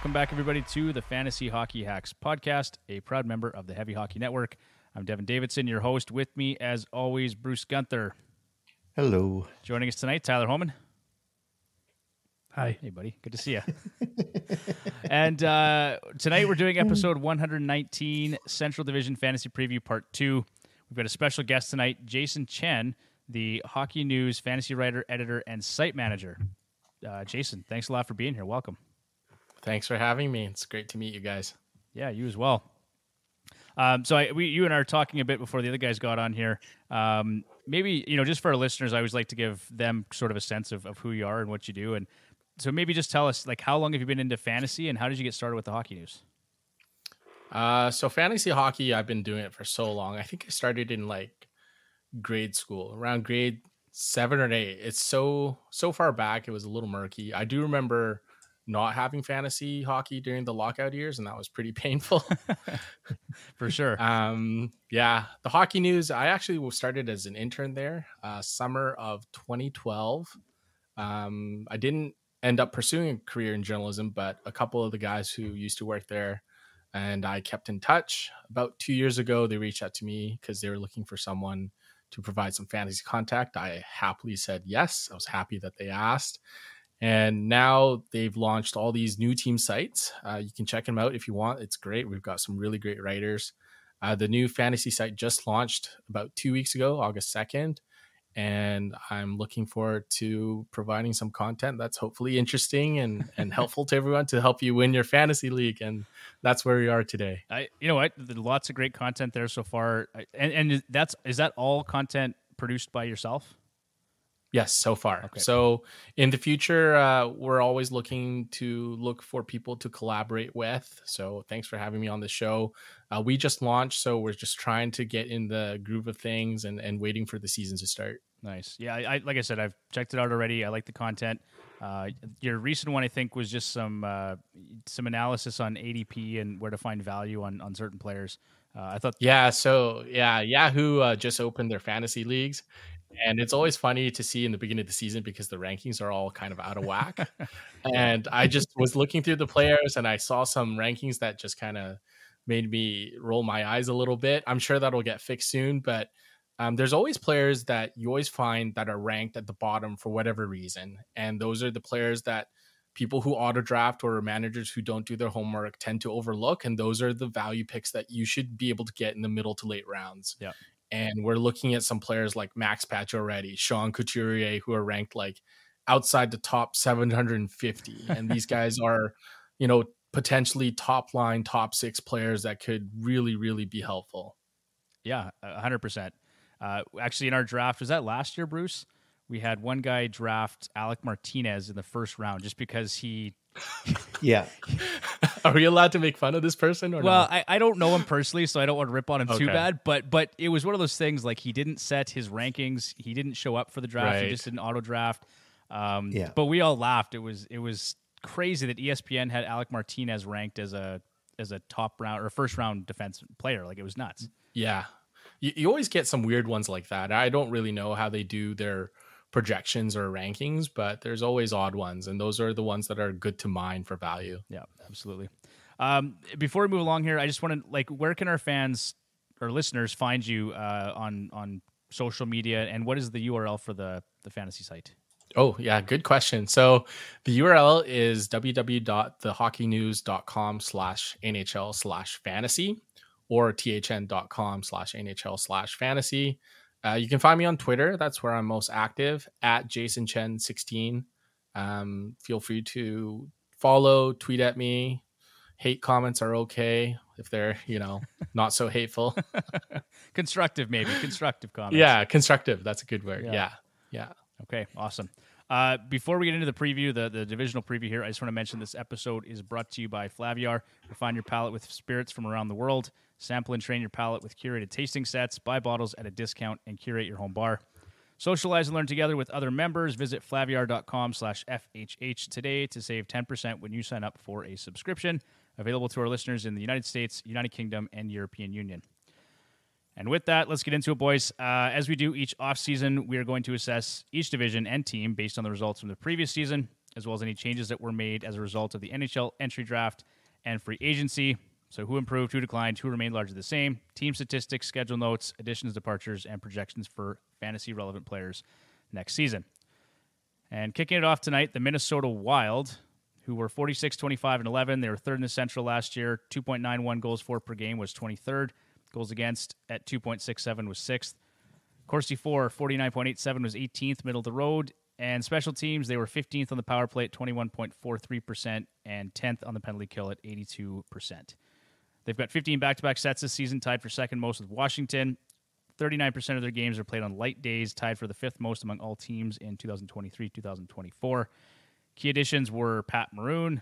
Welcome back, everybody, to the Fantasy Hockey Hacks podcast, a proud member of the Heavy Hockey Network. I'm Devin Davidson, your host. With me, as always, Bruce Gunther. Hello. Joining us tonight, Tyler Homan. Hi. Hey, buddy. Good to see you. And tonight we're doing episode 119, Central Division Fantasy Preview Part 2. We've got a special guest tonight, Jason Chen, the Hockey News fantasy writer, editor, and site manager. Jason, thanks a lot for being here. Welcome. Thanks for having me. It's great to meet you guys. Yeah, you as well. You and I are talking a bit before the other guys got on here. Maybe, just for our listeners, I always like to give them sort of a sense of who you are and what you do. And so maybe just tell us, how long have you been into fantasy and how did you get started with the Hockey News? So fantasy hockey, I've been doing it for so long. I think I started in grade school, around grade 7 or 8. It's so far back, it was a little murky. I do remember not having fantasy hockey during the lockout years, and that was pretty painful. For sure. The Hockey News, I actually started as an intern there, summer of 2012. I didn't end up pursuing a career in journalism, but a couple of the guys who used to work there and I kept in touch. About 2 years ago, they reached out to me because they were looking for someone to provide some fantasy contact. I happily said yes. I was happy that they asked. And now they've launched all these new team sites. You can check them out if you want. It's great. We've got some really great writers. The new fantasy site just launched about 2 weeks ago, August 2nd. And I'm looking forward to providing some content that's hopefully interesting and helpful to everyone to help you win your fantasy league. And that's where we are today. You know what? There's lots of great content there so far. And is that all content produced by yourself? Yes, so far. Okay. So in the future, we're always looking for people to collaborate with. So thanks for having me on the show. We just launched, so we're just trying to get in the groove of things and waiting for the season to start. Nice. Yeah, I like I said, I've checked it out already. I like the content. Your recent one, I think, was just some analysis on ADP and where to find value on certain players. I thought. Yeah. So Yahoo just opened their fantasy leagues. And it's always funny to see in the beginning of the season because the rankings are all kind of out of whack. And I just was looking through the players and I saw some rankings that just kind of made me roll my eyes a little bit. I'm sure that'll get fixed soon, but there's always players that you always find that are ranked at the bottom for whatever reason. And those are the players that people who auto draft or managers who don't do their homework tend to overlook. And those are the value picks that you should be able to get in the middle to late rounds. Yeah. And we're looking at some players like Max Pacioretty, Sean Couturier, who are ranked outside the top 750. And these guys are, potentially top line, top 6 players that could really, really be helpful. Yeah, 100%. Actually, in our draft, was that last year, Bruce? We had one guy draft Alec Martinez in the first round just because he... Yeah. Are we allowed to make fun of this person or well, no? I don't know him personally, so I don't want to rip on him too Okay. bad. But it was one of those things he didn't set his rankings. He didn't show up for the draft. Right. He just didn't auto draft. Yeah. But we all laughed. It was crazy that ESPN had Alec Martinez ranked as a top round or first round defense player. It was nuts. Yeah. You always get some weird ones like that. I don't really know how they do their projections or rankings, but there's always odd ones, and those are the ones that are good to mine for value. Yeah, absolutely. Before we move along here, I just want to where can our fans or listeners find you on social media, and what is the URL for the fantasy site? Oh, yeah, good question. So the URL is www.thehockeynews.com/NHL/fantasy or thn.com/NHL/fantasy. You can find me on Twitter. That's where I'm most active, at JasonChen16. Feel free to follow, tweet at me. Hate comments are okay if they're, not so hateful. Constructive comments. Yeah, constructive. That's a good word. Yeah. Okay, awesome. Before we get into the preview, the divisional preview here, I just want to mention this episode is brought to you by Flaviar. Refine your palate with spirits from around the world. Sample and train your palate with curated tasting sets. Buy bottles at a discount and curate your home bar. Socialize and learn together with other members. Visit flaviar.com/FHH today to save 10% when you sign up for a subscription. Available to our listeners in the United States, United Kingdom, and European Union. And with that, let's get into it, boys. As we do each offseason, we are going to assess each division and team based on the results from the previous season. as well as any changes that were made as a result of the NHL entry draft and free agency. So who improved, who declined, who remained largely the same, team statistics, schedule notes, additions, departures, and projections for fantasy-relevant players next season. And kicking it off tonight, the Minnesota Wild, who were 46, 25, and 11. They were third in the Central last year. 2.91 goals for per game was 23rd. Goals against at 2.67 was 6th. Corsi for 49.87 was 18th, middle of the road. And special teams, they were 15th on the power play at 21.43% and 10th on the penalty kill at 82%. They've got 15 back-to-back sets this season, tied for second most with Washington. 39% of their games are played on light days, tied for the fifth most among all teams in 2023-2024. Key additions were Pat Maroon,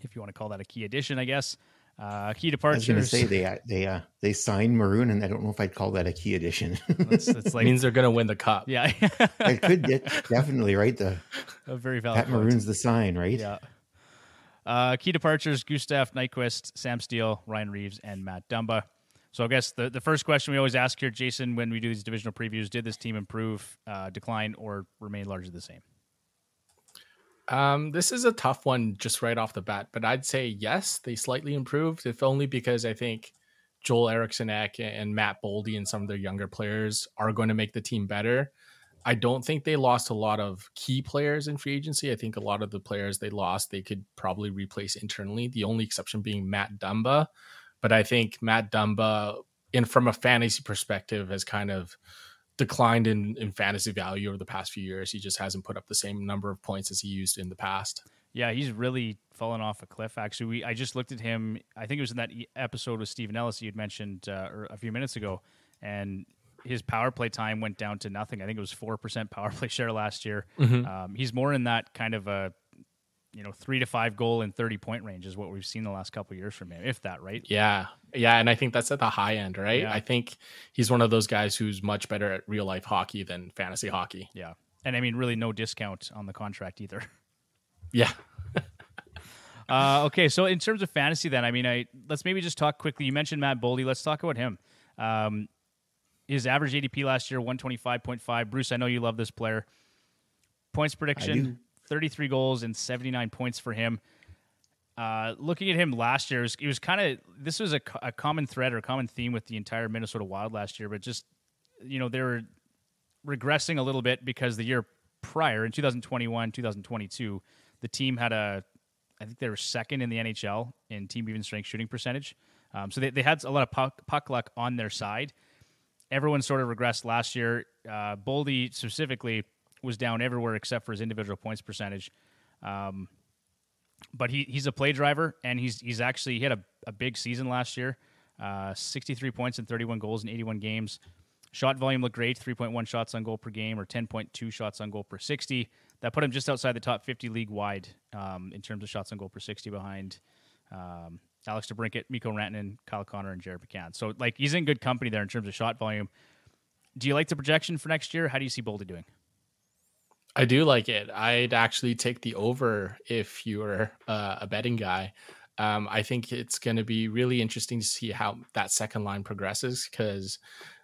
if you want to call that a key addition, I guess. Key departures. I was going to say they signed Maroon, and I don't know if I'd call that a key addition. That's like, means they're going to win the cup. Yeah, I could get definitely right. A very valid. Pat Maroon's the sign, right? Yeah. Key departures: Gustav Nyquist, Sam Steele, Ryan Reeves, and Matt Dumba. So I guess the first question we always ask here, Jason, when we do these divisional previews, did this team improve, decline, or remain largely the same? This is a tough one just right off the bat, but I'd say yes, they slightly improved, if only because I think Joel Eriksson Ek and Matt Boldy and some of their younger players are going to make the team better. I don't think they lost a lot of key players in free agency. I think a lot of the players they lost, they could probably replace internally, the only exception being Matt Dumba. But I think Matt Dumba, from a fantasy perspective, has kind of declined in fantasy value over the past few years. He just hasn't put up the same number of points as he used in the past. Yeah, he's really fallen off a cliff, actually. I just looked at him. I think it was in that episode with Stephen Ellis you had mentioned a few minutes ago, and his power play time went down to nothing. I think it was 4% power play share last year. Mm-hmm. He's more in that kind of a 3 to 5 goal and 30-point range is what we've seen the last couple of years from him, if that, right? Yeah, and I think that's at the high end, right? Yeah. I think he's one of those guys who's much better at real life hockey than fantasy hockey. Yeah, and I mean, really no discount on the contract either. Yeah. Okay, so in terms of fantasy then, I mean, let's maybe just talk quickly. You mentioned Matt Boldy. Let's talk about him. His average ADP last year, 125.5. Bruce, I know you love this player. Points prediction, 33 goals and 79 points for him. Looking at him last year, it was kind of, this was a common thread or a common theme with the entire Minnesota Wild last year, but just, they were regressing a little bit because the year prior, in 2021, 2022, the team had I think they were second in the NHL in team even strength shooting percentage. So they had a lot of puck luck on their side. Everyone sort of regressed last year. Boldy specifically was down everywhere except for his individual points percentage. But he's a play driver, and he had a big season last year. 63 points and 31 goals in 81 games. Shot volume looked great, 3.1 shots on goal per game or 10.2 shots on goal per 60. That put him just outside the top 50 league-wide in terms of shots on goal per 60 behind Alex DeBrincat, Mikko Rantanen, Kyle Connor, and Jared McCann. So, he's in good company there in terms of shot volume. Do you like the projection for next year? How do you see Boldy doing? I do like it. I'd actually take the over if you were a betting guy. I think it's going to be really interesting to see how that second line progresses because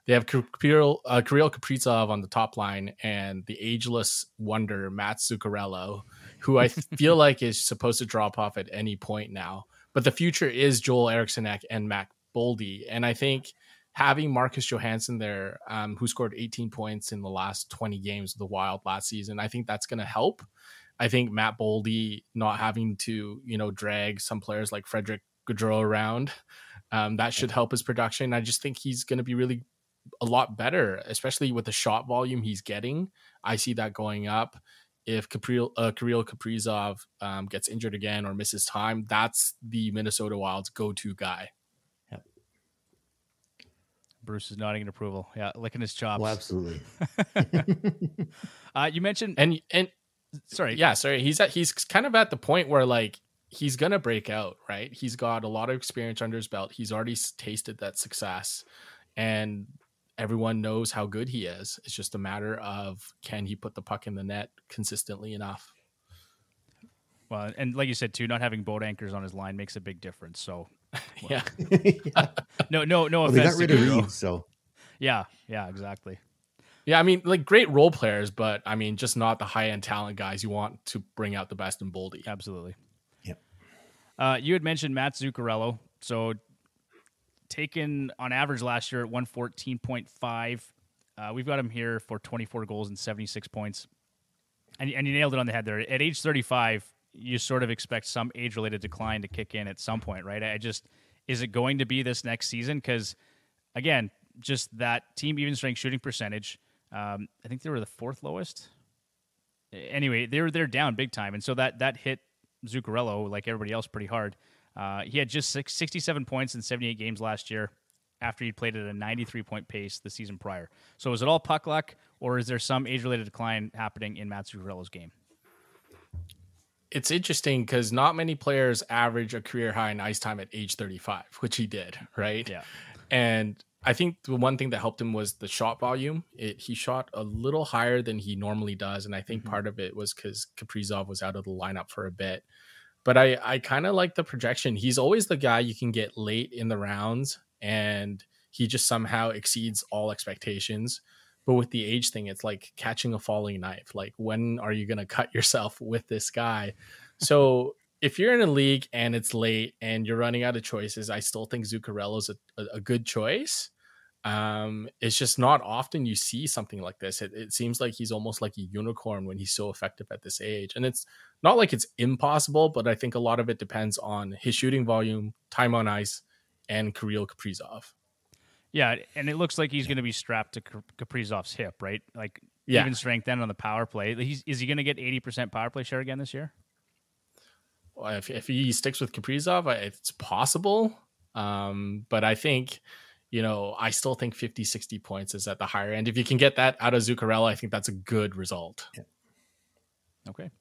they have Kirill Kaprizov on the top line and the ageless wonder, Matt Zuccarello, who I feel like is supposed to drop off at any point now. But the future is Joel Eriksson Ek and Matt Boldy. And I think having Marcus Johansson there, who scored 18 points in the last 20 games of the Wild last season, I think that's going to help. I think Matt Boldy not having to, drag some players like Frederick Gaudreau around, that should help his production. I just think he's going to be really a lot better, especially with the shot volume he's getting. I see that going up. If Kirill Kaprizov gets injured again or misses time, that's the Minnesota Wild's go-to guy. Yep. Bruce is nodding in approval. Yeah, licking his chops. Well, absolutely. You mentioned and sorry. Yeah, sorry. He's kind of at the point where he's gonna break out, right? He's got a lot of experience under his belt. He's already tasted that success, and everyone knows how good he is. It's just a matter of can he put the puck in the net consistently enough. Well, and like you said too, not having boat anchors on his line makes a big difference. So yeah. No Well, offense. they got rid of Reeves, so yeah, exactly. Yeah, I mean, like great role players, but I mean, just not the high end talent guys you want to bring out the best in Boldy. Absolutely. Yep. You had mentioned Matt Zuccarello. So taken on average last year at 114.5. We've got him here for 24 goals and 76 points. And you nailed it on the head there. At age 35, you sort of expect some age-related decline to kick in at some point, right? Is it going to be this next season? Because, again, just that team even strength shooting percentage, I think they were the fourth lowest. Anyway, they're down big time. And so that hit Zuccarello, like everybody else, pretty hard. He had just 67 points in 78 games last year after he'd played at a 93-point pace the season prior. So is it all puck luck, or is there some age-related decline happening in Matt Zuccarello's game? It's interesting because not many players average a career high in ice time at age 35, which he did, right? Yeah. And I think the one thing that helped him was the shot volume. He shot a little higher than he normally does, and I think part of it was because Kaprizov was out of the lineup for a bit. But I kind of like the projection. He's always the guy you can get late in the rounds, and he just somehow exceeds all expectations. But with the age thing, it's like catching a falling knife. Like, when are you going to cut yourself with this guy? So if you're in a league and it's late and you're running out of choices, I still think Zuccarello's a good choice. It's just not often you see something like this. It seems like he's almost like a unicorn when he's so effective at this age. And it's not like it's impossible, but I think a lot of it depends on his shooting volume, time on ice, and Kirill Kaprizov. Yeah, and it looks like he's going to be strapped to Kaprizov's hip, right? Like, Yeah. even strength then on the power play. Is he going to get 80% power play share again this year? Well, if he sticks with Kaprizov, it's possible. But I think, I still think 50, 60 points is at the higher end. If you can get that out of Zuccarello, I think that's a good result. Yeah. Okay.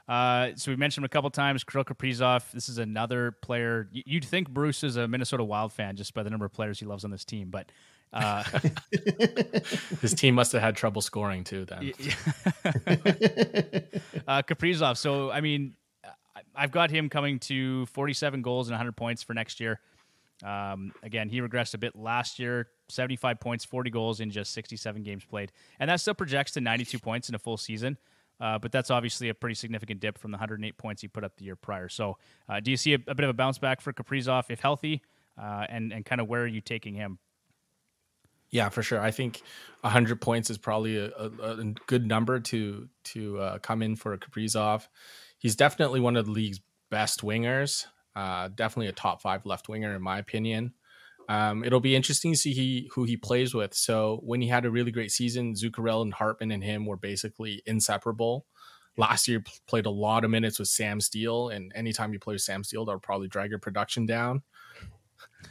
So we mentioned him a couple times, Kirill Kaprizov. This is another player. You'd think Bruce is a Minnesota Wild fan just by the number of players he loves on this team, but his team must have had trouble scoring too then. Kaprizov. So, I mean, I've got him coming to 47 goals and 100 points for next year. Again, he regressed a bit last year, 75 points, 40 goals in just 67 games played. And that still projects to 92 points in a full season. But that's obviously a pretty significant dip from the 108 points he put up the year prior. So do you see a bit of a bounce back for Kaprizov if healthy? And kind of where are you taking him? Yeah, for sure. I think 100 points is probably a good number to come in for Kaprizov. He's definitely one of the league's best wingers. Definitely a top 5 left winger, in my opinion. It'll be interesting to see who he plays with. So when he had a really great season, Zuccarello and Hartman and him were basically inseparable. Last year, played a lot of minutes with Sam Steele, and anytime you play with Sam Steele, that'll probably drag your production down.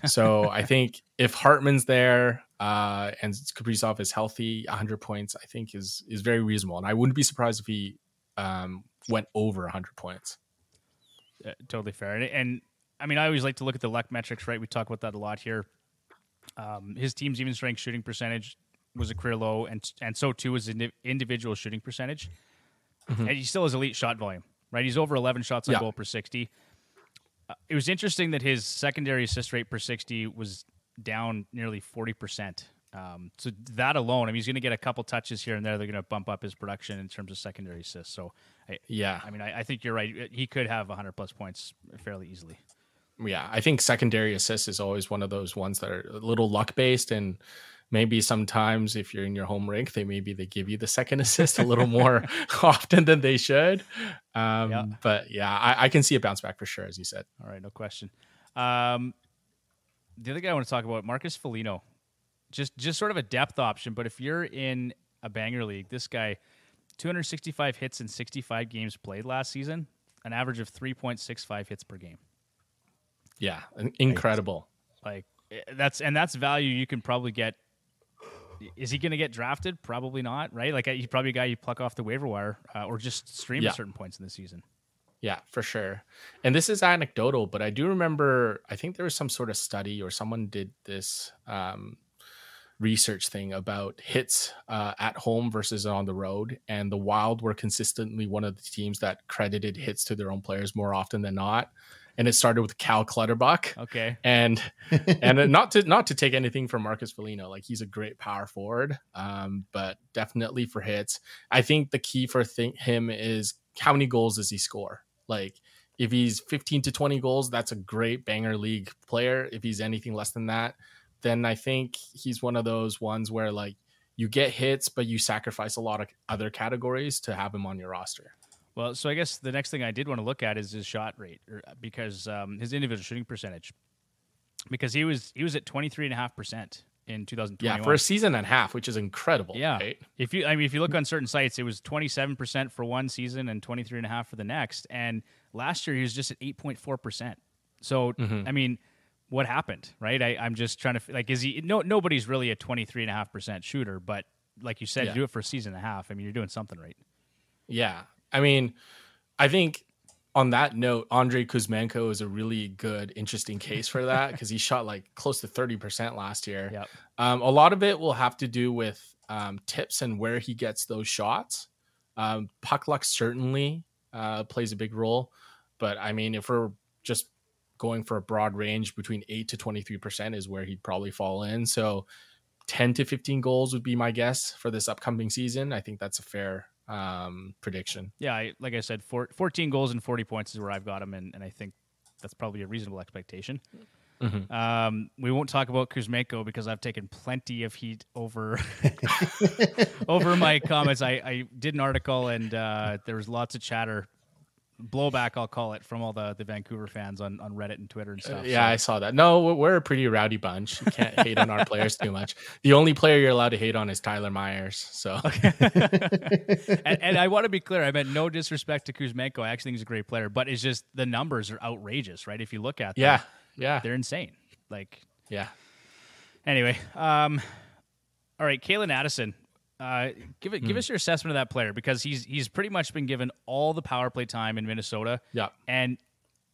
So I think if Hartman's there and Kaprizov is healthy, 100 points, I think is very reasonable. And I wouldn't be surprised if he went over 100 points. Totally fair. And I mean, I always like to look at the luck metrics, right? We talk about that a lot here. His team's even strength shooting percentage was a career low, and so too was his individual shooting percentage. And he still has elite shot volume, right? He's over 11 shots on goal per 60. It was interesting that his secondary assist rate per 60 was down nearly 40%. So that alone, I mean, he's going to get a couple touches here and there. They're going to bump up his production in terms of secondary assists. So, I think you're right. He could have 100-plus points fairly easily. Yeah, I think secondary assists is always one of those ones that are a little luck-based, and maybe sometimes if you're in your home rink, they give you the second assist a little more often than they should. But yeah, I can see a bounce back for sure, as you said. All right, no question. The other guy I want to talk about, Marcus Foligno. Just sort of a depth option, but if you're in a banger league, this guy, 265 hits in 65 games played last season, an average of 3.65 hits per game. Yeah, incredible. Like that's value you can probably get. Is he going to get drafted? Probably not, right? Like he's probably a guy you pluck off the waiver wire or just stream at certain points in the season. Yeah, for sure. And this is anecdotal, but I do remember, I think there was some sort of study or someone did this research thing about hits at home versus on the road. And the Wild were consistently one of the teams that credited hits to their own players more often than not. and it started with Cal Clutterbuck. Okay. And not to take anything from Marcus Foligno, like he's a great power forward, but definitely for hits. I think the key for him is how many goals does he score? Like if he's 15 to 20 goals, that's a great banger league player. If he's anything less than that, then I think he's one of those ones where like you get hits, but you sacrifice a lot of other categories to have him on your roster. Well, so I guess the next thing I did want to look at is his shot rate, because his individual shooting percentage, because he was at 23.5% in 2021. Yeah, for a season and a half, which is incredible. Yeah, right? if you look on certain sites, it was 27% for one season and 23.5% for the next. And last year he was just at 8.4%. So I mean, what happened, right? I'm just trying to like, is he? No, nobody's really a 23.5% shooter, but like you said, do it for a season and a half. I mean, you're doing something right. Yeah. I mean, I think on that note, Andrei Kuzmenko is a really good, interesting case for that because he shot like close to 30% last year. Yep. A lot of it will have to do with tips and where he gets those shots. Puck luck certainly plays a big role. But I mean, if we're just going for a broad range between 8 to 23% is where he'd probably fall in. So 10 to 15 goals would be my guess for this upcoming season. I think that's a fair prediction. Yeah, like I said, 14 goals and 40 points is where I've got him, and I think that's probably a reasonable expectation. We won't talk about Kuzmenko because I've taken plenty of heat over over my comments. I did an article, and there was lots of chatter, blowback, I'll call it, from all the Vancouver fans on Reddit and Twitter and stuff. I saw that. No, we're a pretty rowdy bunch. You can't hate on our players too much. The only player you're allowed to hate on is Tyler Myers. So, and I want to be clear. I meant no disrespect to Kuzmenko. I actually think he's a great player, but it's just the numbers are outrageous, right? If you look at them, they're insane. Like, Anyway, all right, Kalen Addison. Give us your assessment of that player, because he's pretty much been given all the power play time in Minnesota. Yeah. And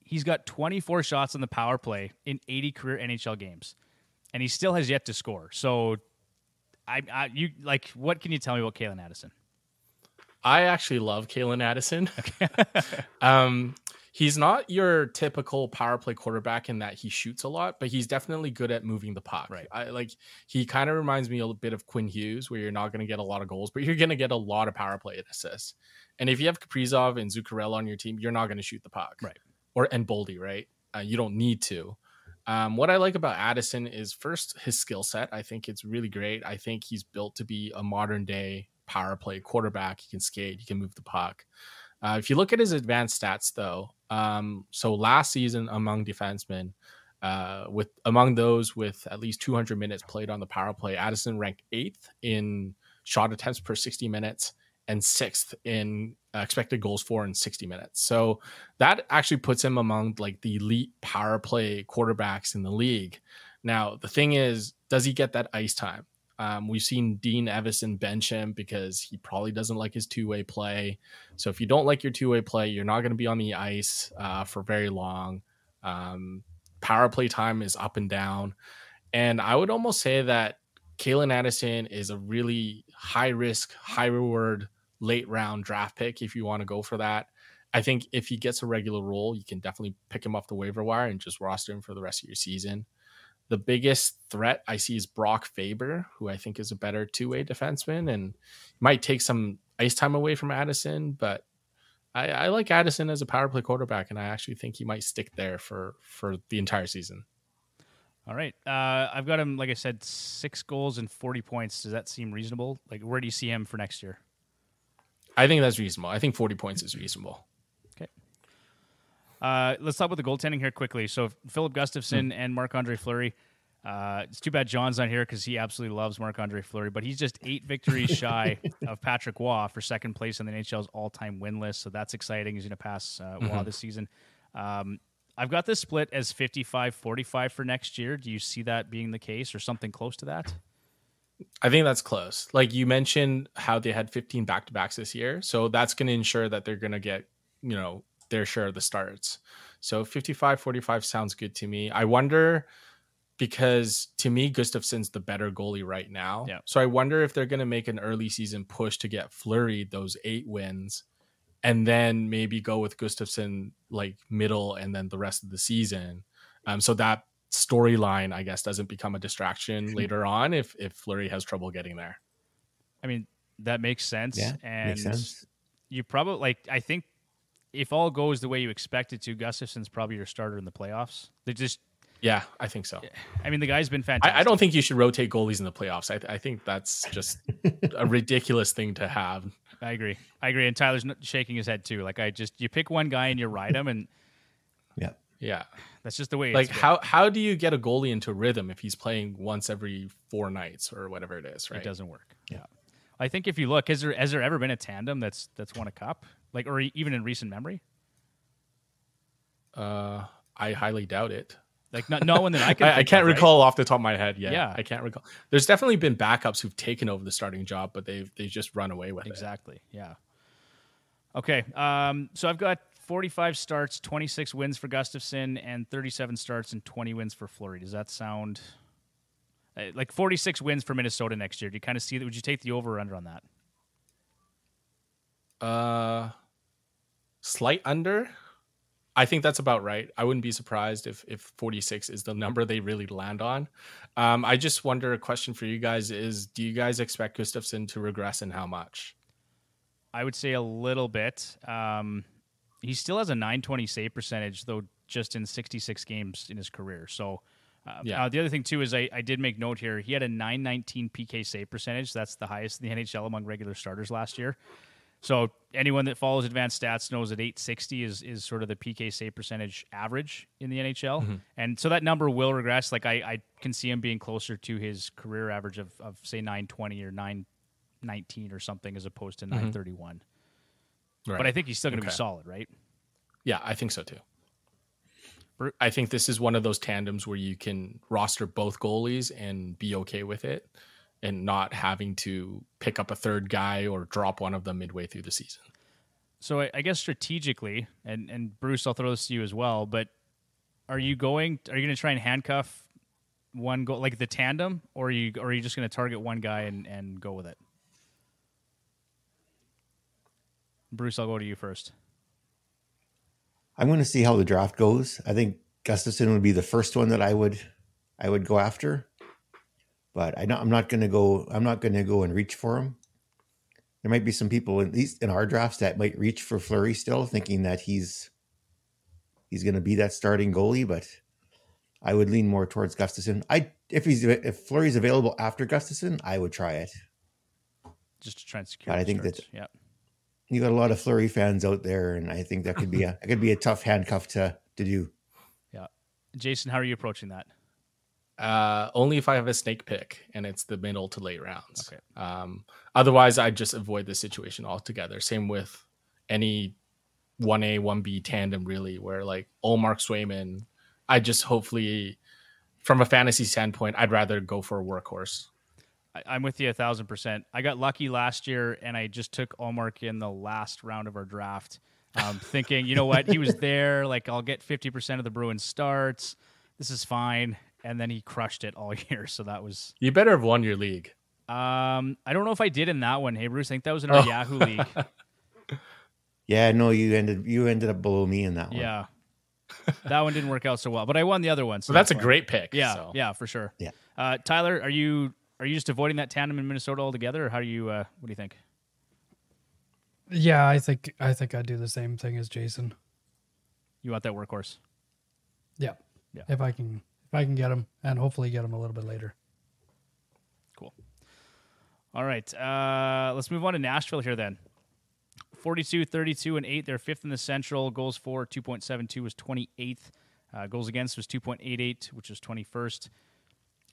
he's got 24 shots on the power play in 80 career NHL games, and he still has yet to score. So what can you tell me about Kalen Addison? I actually love Kalen Addison. He's not your typical power play quarterback in that he shoots a lot, but he's definitely good at moving the puck. Right. He kind of reminds me a little bit of Quinn Hughes, where you're not going to get a lot of goals, but you're going to get a lot of power play assists. And if you have Kaprizov and Zuccarello on your team, you're not going to shoot the puck. Right. And Boldy, right? You don't need to. What I like about Addison is first his skill set. I think it's really great. I think he's built to be a modern day power play quarterback. He can skate, he can move the puck. If you look at his advanced stats, though, so last season among defensemen, among those with at least 200 minutes played on the power play, Addison ranked 8th in shot attempts per 60 minutes and 6th in expected goals for in 60 minutes. So that actually puts him among like the elite power play quarterbacks in the league. Now, the thing is, does he get that ice time? We've seen Dean Evison bench him because he probably doesn't like his two-way play. So if you don't like your two-way play, you're not going to be on the ice for very long. Power play time is up and down. And I would almost say that Kalen Addison is a really high-risk, high-reward, late-round draft pick if you want to go for that. I think if he gets a regular role, you can definitely pick him off the waiver wire and just roster him for the rest of your season. The biggest threat I see is Brock Faber, who I think is a better two-way defenseman and might take some ice time away from Addison. But I like Addison as a power play quarterback, and I actually think he might stick there for the entire season. All right. I've got him, like I said, 6 goals and 40 points. Does that seem reasonable? Like, where do you see him for next year? I think that's reasonable. I think 40 points is reasonable. Okay. Let's talk about the goaltending here quickly. So Philip Gustafson and Marc-Andre Fleury. It's too bad John's not here because he absolutely loves Marc-Andre Fleury, but he's just 8 victories shy of Patrick Waugh for second place on the NHL's all-time win list. So that's exciting. He's going to pass Waugh this season. I've got this split as 55-45 for next year. Do you see that being the case or something close to that? I think that's close. Like you mentioned how they had 15 back-to-backs this year. So that's going to ensure that they're going to get, their share of the starts. So 55-45 sounds good to me. I wonder, because to me, Gustafson's the better goalie right now. Yeah. So I wonder if they're going to make an early season push to get Fleury those 8 wins and then maybe go with Gustafsson like middle and then the rest of the season. So that storyline, I guess, doesn't become a distraction later on if Fleury has trouble getting there. I mean, that makes sense. Yeah, And makes sense. you probably, like, I think if all goes the way you expect it to, Gustafsson's probably your starter in the playoffs. They just, Yeah, I think so. I mean, the guy's been fantastic. I don't think you should rotate goalies in the playoffs. I think that's just a ridiculous thing to have. I agree. And Tyler's shaking his head too. Like, you pick one guy and you ride him, and Yeah. that's just the way Like it's how do you get a goalie into rhythm if he's playing once every 4 nights or whatever it is, right? It doesn't work. Yeah. I think if you look, has there ever been a tandem that's won a cup? Like, or even in recent memory? I highly doubt it. Like, no one that I can. I can't of, recall off the top of my head. Yeah. I can't recall. There's definitely been backups who've taken over the starting job, but they've just run away with it. Exactly. Yeah. Okay. So I've got 45 starts, 26 wins for Gustafsson, and 37 starts and 20 wins for Fleury. Does that sound like 46 wins for Minnesota next year? Do you kind of see that? Would you take the over or under on that? Slight under. I think that's about right. I wouldn't be surprised if 46 is the number they really land on. I just wonder, a question for you guys is, do you guys expect Gustafsson to regress, and how much? I would say a little bit. He still has a .920 save percentage, though, just in 66 games in his career. So, the other thing, too, is I did make note here. He had a .919 PK save percentage. That's the highest in the NHL among regular starters last year. So anyone that follows advanced stats knows that .860 is sort of the PK save percentage average in the NHL. Mm-hmm. And so that number will regress. Like, I can see him being closer to his career average of say, .920 or .919 or something, as opposed to .931. Right. But I think he's still going to be solid, right? Yeah, I think so too. I think this is one of those tandems where you can roster both goalies and be okay with it, and not having to pick up a third guy or drop one of them midway through the season. So I guess strategically, and Bruce, I'll throw this to you as well, but are you going to try and handcuff one goal, like the tandem, or are you just going to target one guy and go with it? Bruce, I'll go to you first. I'm going to see how the draft goes. I think Gustafsson would be the first one that I would go after, but I'm not going to go and reach for him. There might be some people, at least in our drafts, that might reach for Fleury still, thinking that he's going to be that starting goalie. But I would lean more towards Gustafsson. If Fleury's available after Gustafsson, I would try it, just to try and secure. But I think starts. that yeah. You got a lot of Fleury fans out there, and I think that could be a tough handcuff to do. Yeah, Jason, how are you approaching that? Only if I have a snake pick and it's the middle to late rounds. Okay. Otherwise, I just avoid the situation altogether. Same with any 1A, 1B tandem, really, where like Ullmark, Swayman, I just hopefully, from a fantasy standpoint, I'd rather go for a workhorse. I'm with you 1,000%. I got lucky last year, and I just took Ullmark in the last round of our draft, thinking, you know what, he was there. Like, I'll get 50% of the Bruins starts. This is fine. And then he crushed it all year. So that was. You better have won your league. I don't know if I did in that one. Hey, Bruce, I think that was in our Yahoo league. Yeah, no, you ended up below me in that one. Yeah, that one didn't work out so well, but I won the other one. So that's a great pick. Yeah, so. Yeah, for sure. Yeah. Tyler, are you just avoiding that tandem in Minnesota altogether, or how do you? What do you think? Yeah, I think I'd do the same thing as Jason. You want that workhorse? Yeah. Yeah. If I can get him, and hopefully get him a little bit later. Cool. All right. Let's move on to Nashville here then. 42, 32, and 8. They're fifth in the Central. Goals for 2.72 was 28th. Goals against was 2.88, which was 21st.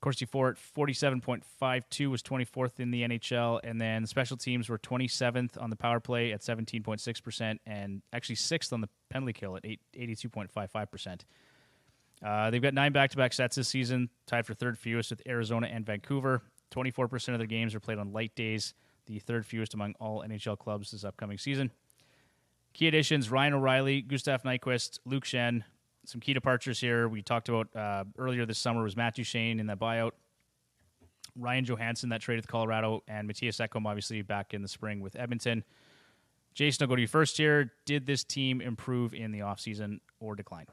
Corsi for 47.52 was 24th in the NHL. And then special teams were 27th on the power play at 17.6%, and actually 6th on the penalty kill at 82.55%. They've got 9 back-to-back sets this season, tied for third fewest with Arizona and Vancouver. 24% of their games are played on light days, the third fewest among all NHL clubs this upcoming season. Key additions, Ryan O'Reilly, Gustav Nyquist, Luke Chen. Some key departures here we talked about earlier this summer was Matthew Shane in that buyout, Ryan Johansson that traded with Colorado, and Matthias Ekholm obviously back in the spring with Edmonton. Jason, I'll go to you first here. Did this team improve in the offseason or decline?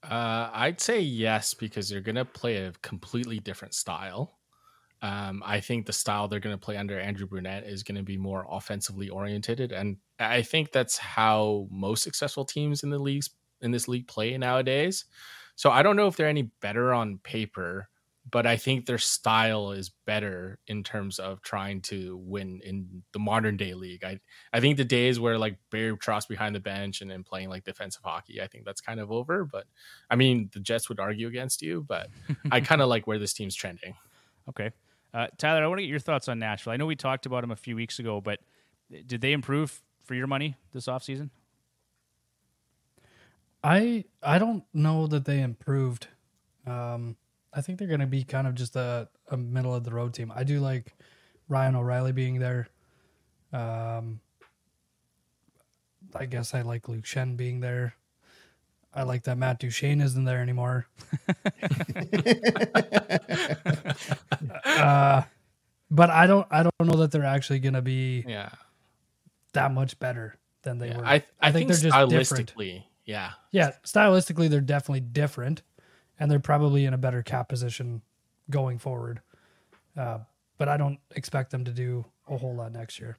I'd say yes, because they're going to play a completely different style. I think the style they're going to play under Andrew Brunette is going to be more offensively oriented, and I think that's how most successful teams in this league play nowadays. So I don't know if they're any better on paper, but I think their style is better in terms of trying to win in the modern day league. I think the days where like Barry Trotz behind the bench and then playing like defensive hockey, I think that's kind of over. But I mean, the Jets would argue against you, but I kind of like where this team's trending. Okay. Tyler, I want to get your thoughts on Nashville. I know we talked about them a few weeks ago, but did they improve for your money this offseason? I don't know that they improved. I think they're going to be kind of just a middle of the road team. I do like Ryan O'Reilly being there. I guess I like Luke Chen being there. I like that Matt Duchene isn't there anymore. But I don't know that they're actually going to be that much better than they were. I think they're just stylistically, different. Yeah, stylistically they're definitely different, and they're probably in a better cap position going forward. But I don't expect them to do a whole lot next year.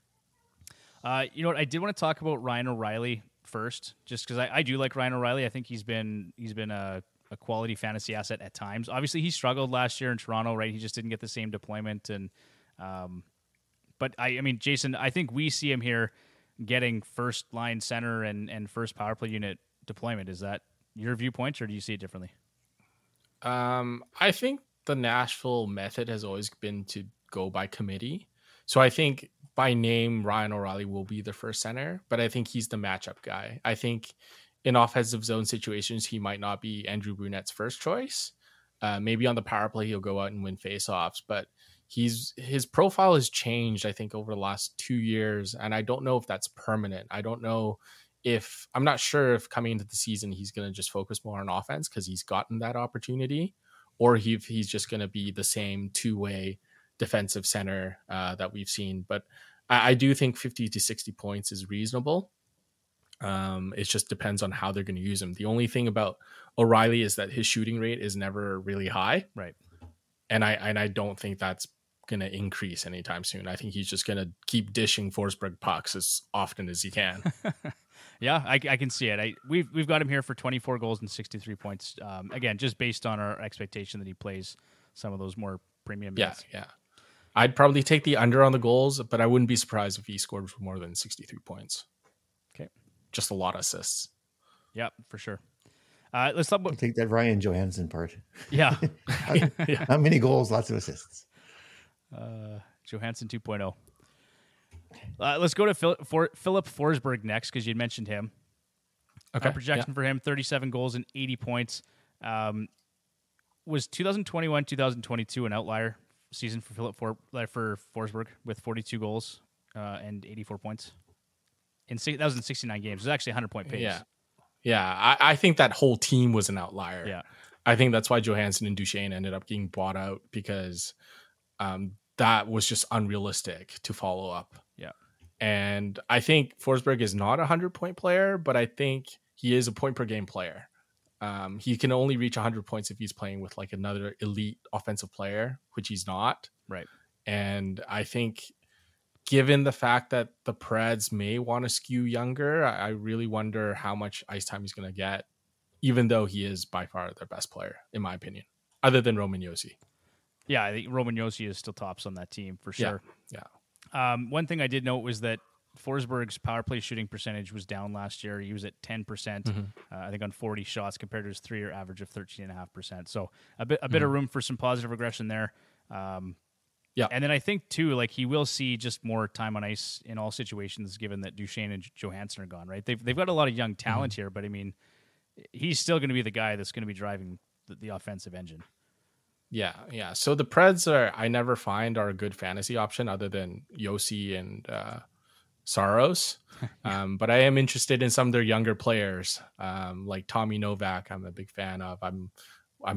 You know what? I did want to talk about Ryan O'Reilly first, just because I do like Ryan O'Reilly. I think he's been a quality fantasy asset at times. Obviously, he struggled last year in Toronto, right? He just didn't get the same deployment. But I mean, Jason, I think we see him here getting first line center and first power play unit deployment. Is that your viewpoint, or do you see it differently? I think the Nashville method has always been to go by committee. So I think by name, Ryan O'Reilly will be the first center, but I think he's the matchup guy. I think in offensive zone situations, he might not be Andrew Brunette's first choice. Maybe on the power play, he'll go out and win faceoffs, but his profile has changed, I think, over the last 2 years. And I don't know if that's permanent. I'm not sure if coming into the season, he's going to just focus more on offense because he's gotten that opportunity, or he's just going to be the same two-way defensive center that we've seen. But I do think 50 to 60 points is reasonable. It just depends on how they're going to use him. The only thing about O'Reilly is that his shooting rate is never really high. Right. And I don't think that's going to increase anytime soon. I think he's just going to keep dishing Forsberg pucks as often as he can. Yeah, I can see it. We've got him here for 24 goals and 63 points. Again, just based on our expectation that he plays some of those more premium minutes. Yeah. I'd probably take the under on the goals, but I wouldn't be surprised if he scored more than 63 points. Okay. Just a lot of assists. Yeah, for sure. Let's talk about... take that Ryan Johansson part. Yeah. Not many goals, lots of assists. Johansson 2.0. Let's go to Philip Forsberg next, because you'd mentioned him. Okay. Projection for him, 37 goals and 80 points. Was 2021-2022 an outlier season for for Forsberg with 42 goals and 84 points? That was in 69 games. It was actually a 100-point pace. Yeah. I think that whole team was an outlier. Yeah. I think that's why Johansson and Duchene ended up getting bought out, because that was just unrealistic to follow up. Yeah. And I think Forsberg is not a 100-point player, but I think he is a point per game player. He can only reach 100 points if he's playing with like another elite offensive player, which he's not. Right. And I think given the fact that the Preds may want to skew younger, I really wonder how much ice time he's going to get, even though he is by far their best player, in my opinion, other than Roman Josi. Yeah, I think Roman Josi is still tops on that team for sure. Yeah. One thing I did note was that Forsberg's power play shooting percentage was down last year. He was at 10%, I think, on 40 shots compared to his 3-year average of 13.5%. So a bit of room for some positive regression there. Yeah. And then I think, too, like he will see just more time on ice in all situations, given that Duchene and Johansson are gone, right? They've got a lot of young talent here, but I mean, he's still going to be the guy that's going to be driving the offensive engine. Yeah. So the Preds I never find are a good fantasy option other than Josi and Saros. But I am interested in some of their younger players, like Tommy Novak. I'm a big fan of. I'm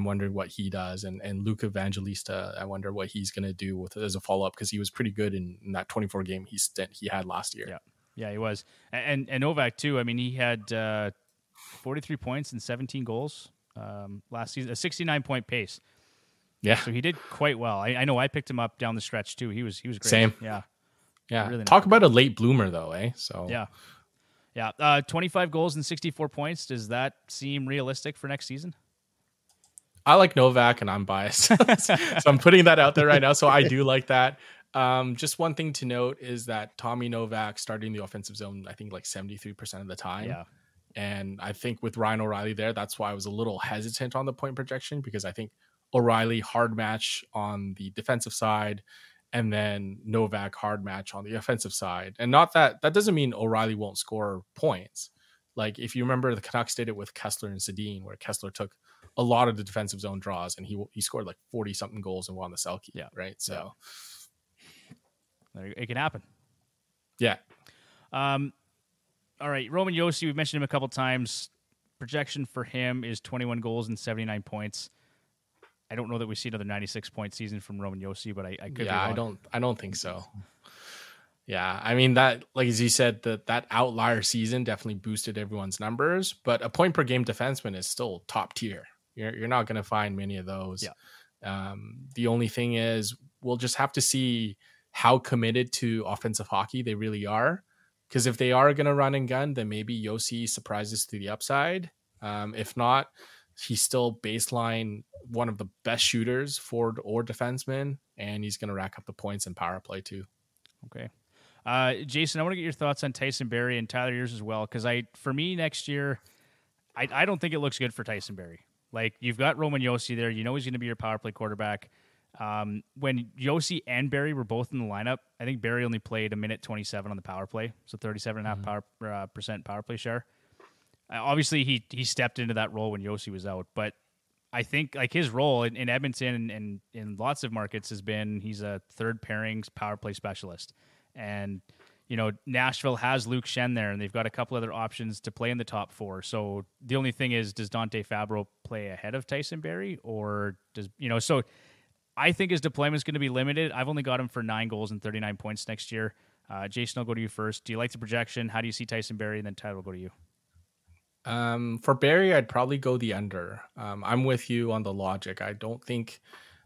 wondering what he does, and Luke Evangelista. I wonder what he's going to do with it as a follow up, because he was pretty good in that 24 game he had last year. Yeah. Yeah, he was. And Novak, too. I mean, he had 43 points and 17 goals last season, a 69-point pace. Yeah. So he did quite well. I know I picked him up down the stretch, too. He was great. Same. Yeah. Yeah. Really Talk about a late bloomer, though, eh? So Yeah. Yeah. 25 goals and 64 points. Does that seem realistic for next season? I like Novak, and I'm biased. So I'm putting that out there right now. So I do like that. Just one thing to note is that Tommy Novak starting the offensive zone, I think like 73% of the time. Yeah. And I think with Ryan O'Reilly there, that's why I was a little hesitant on the point projection, because I think O'Reilly hard match on the defensive side, and then Novak hard match on the offensive side. And not that doesn't mean O'Reilly won't score points. Like if you remember, the Canucks did it with Kessler and Sedin, where Kessler took a lot of the defensive zone draws, and he scored like 40 something goals and won the Selke. Yeah. Right. So it can happen. yeah. All right, Roman Josi, we've mentioned him a couple times. Projection for him is 21 goals and 79 points. I don't know that we see another 96-point season from Roman Josi, but I could be wrong. I don't think so. Yeah, I mean that, like as you said, that outlier season definitely boosted everyone's numbers, but a point per game defenseman is still top tier. You're not going to find many of those. Yeah. The only thing is we'll just have to see how committed to offensive hockey they really are. Because if they are going to run and gun, then maybe Josi surprises to the upside. If not, he's still baseline one of the best shooters, forward or defenseman, and he's going to rack up the points and power play too. Okay. Jason, I want to get your thoughts on Tyson Barrie, and Tyler, yours as well, because for me next year, I don't think it looks good for Tyson Barrie. Like, you've got Roman Josi there. You know he's going to be your power play quarterback. When Josi and Barrie were both in the lineup, I think Barrie only played a minute 27 on the power play, so 37.5% percent power play share. Obviously, he stepped into that role when Josi was out, but I think like his role in Edmonton and in lots of markets has been he's a third pairings power play specialist. And, you know, Nashville has Luke Chen there, and they've got a couple other options to play in the top four. So the only thing is, does Dante Fabro play ahead of Tyson Barrie, or does, you know, so I think his deployment is going to be limited. I've only got him for 9 goals and 39 points next year. Jason, I'll go to you first. Do you like the projection? How do you see Tyson Barrie? And then Tyler will go to you. For Barrie, I'd probably go the under. I'm with you on the logic. I don't think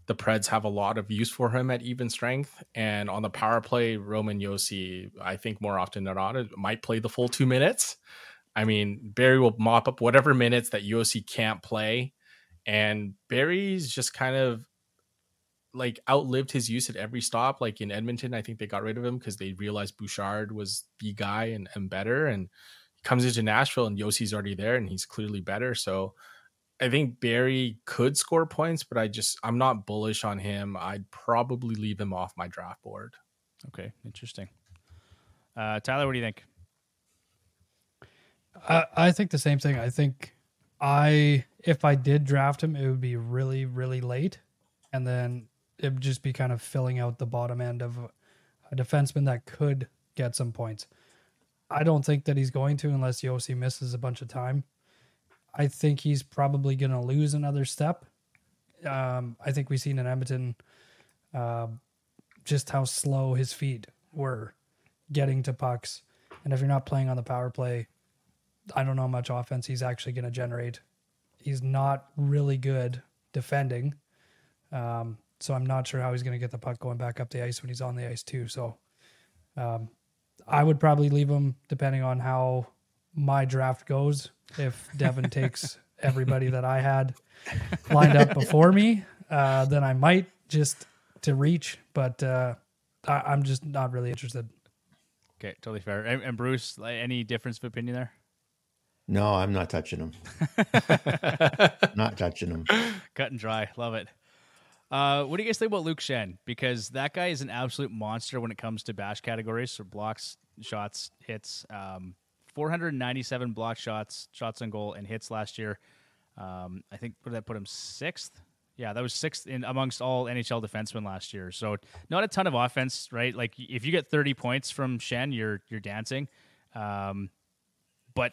the Preds have a lot of use for him at even strength. And on the power play, Roman Josi, I think more often than not, it might play the full 2 minutes. I mean, Barrie will mop up whatever minutes that Josi can't play. And Barrie's just kind of like outlived his use at every stop. Like in Edmonton, I think they got rid of him because they realized Bouchard was the guy and better. And he comes into Nashville and Yossi's already there and he's clearly better. So I think Barrie could score points, but I'm not bullish on him. I'd probably leave him off my draft board. Okay, interesting. Tyler, what do you think? I think the same thing. I think if I did draft him, it would be really, really late. And then it would just be kind of filling out the bottom end of a defenseman that could get some points. I don't think that he's going to unless Josi misses a bunch of time. I think he's probably going to lose another step. I think we've seen in Edmonton just how slow his feet were getting to pucks. And if you're not playing on the power play, I don't know how much offense he's actually going to generate. He's not really good defending. So I'm not sure how he's going to get the puck going back up the ice when he's on the ice too. So I would probably leave him depending on how my draft goes. If Devin takes everybody that I had lined up before me, then I might just to reach, but I'm just not really interested. Okay, totally fair. And Bruce, any difference of opinion there? No, I'm not touching him. Not touching him. Cut and dry. Love it. What do you guys think about Luke Chen? Because that guy is an absolute monster when it comes to bash categories, so blocks, shots, hits. 497 block shots on goal, and hits last year. I think, what did that put him, 6th? Yeah, that was 6th in amongst all NHL defensemen last year. So not a ton of offense, right? Like if you get 30 points from Chen, you're dancing. But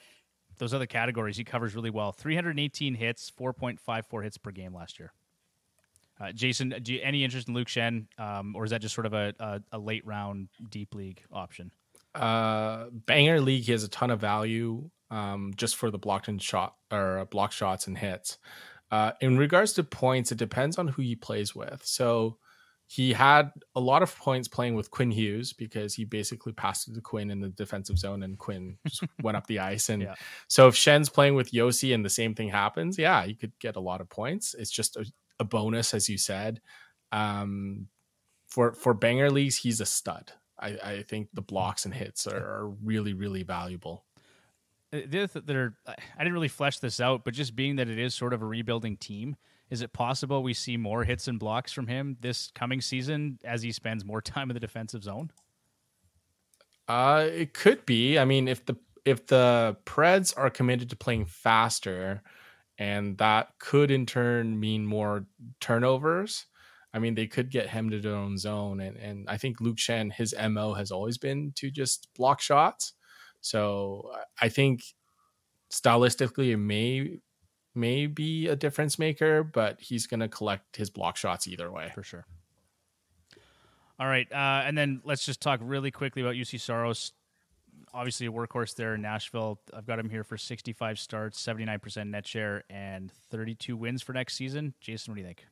those other categories he covers really well. 318 hits, 4.54 hits per game last year. Jason, any interest in Luke Chen, or is that just sort of a late round deep league option? Banger League, he has a ton of value just for the block shots and hits. In regards to points, it depends on who he plays with. So he had a lot of points playing with Quinn Hughes because he basically passed it to Quinn in the defensive zone and Quinn just went up the ice. And so if Shen's playing with Yossi and the same thing happens, yeah, you could get a lot of points. It's just a bonus, as you said. For banger leagues, he's a stud. I think the blocks and hits are really, really valuable. I didn't really flesh this out, but just being that it is sort of a rebuilding team, is it possible we see more hits and blocks from him this coming season as he spends more time in the defensive zone? It could be. I mean, if the Preds are committed to playing faster, and that could in turn mean more turnovers, I mean, they could get him to their own zone. And I think Luke Chen, his MO has always been to just block shots. So I think stylistically it may be a difference maker, but he's going to collect his block shots either way. For sure. All right. And then let's just talk really quickly about UC Saros. Obviously a workhorse there in Nashville. I've got him here for 65 starts, 79% net share, and 32 wins for next season. Jason, what do you think?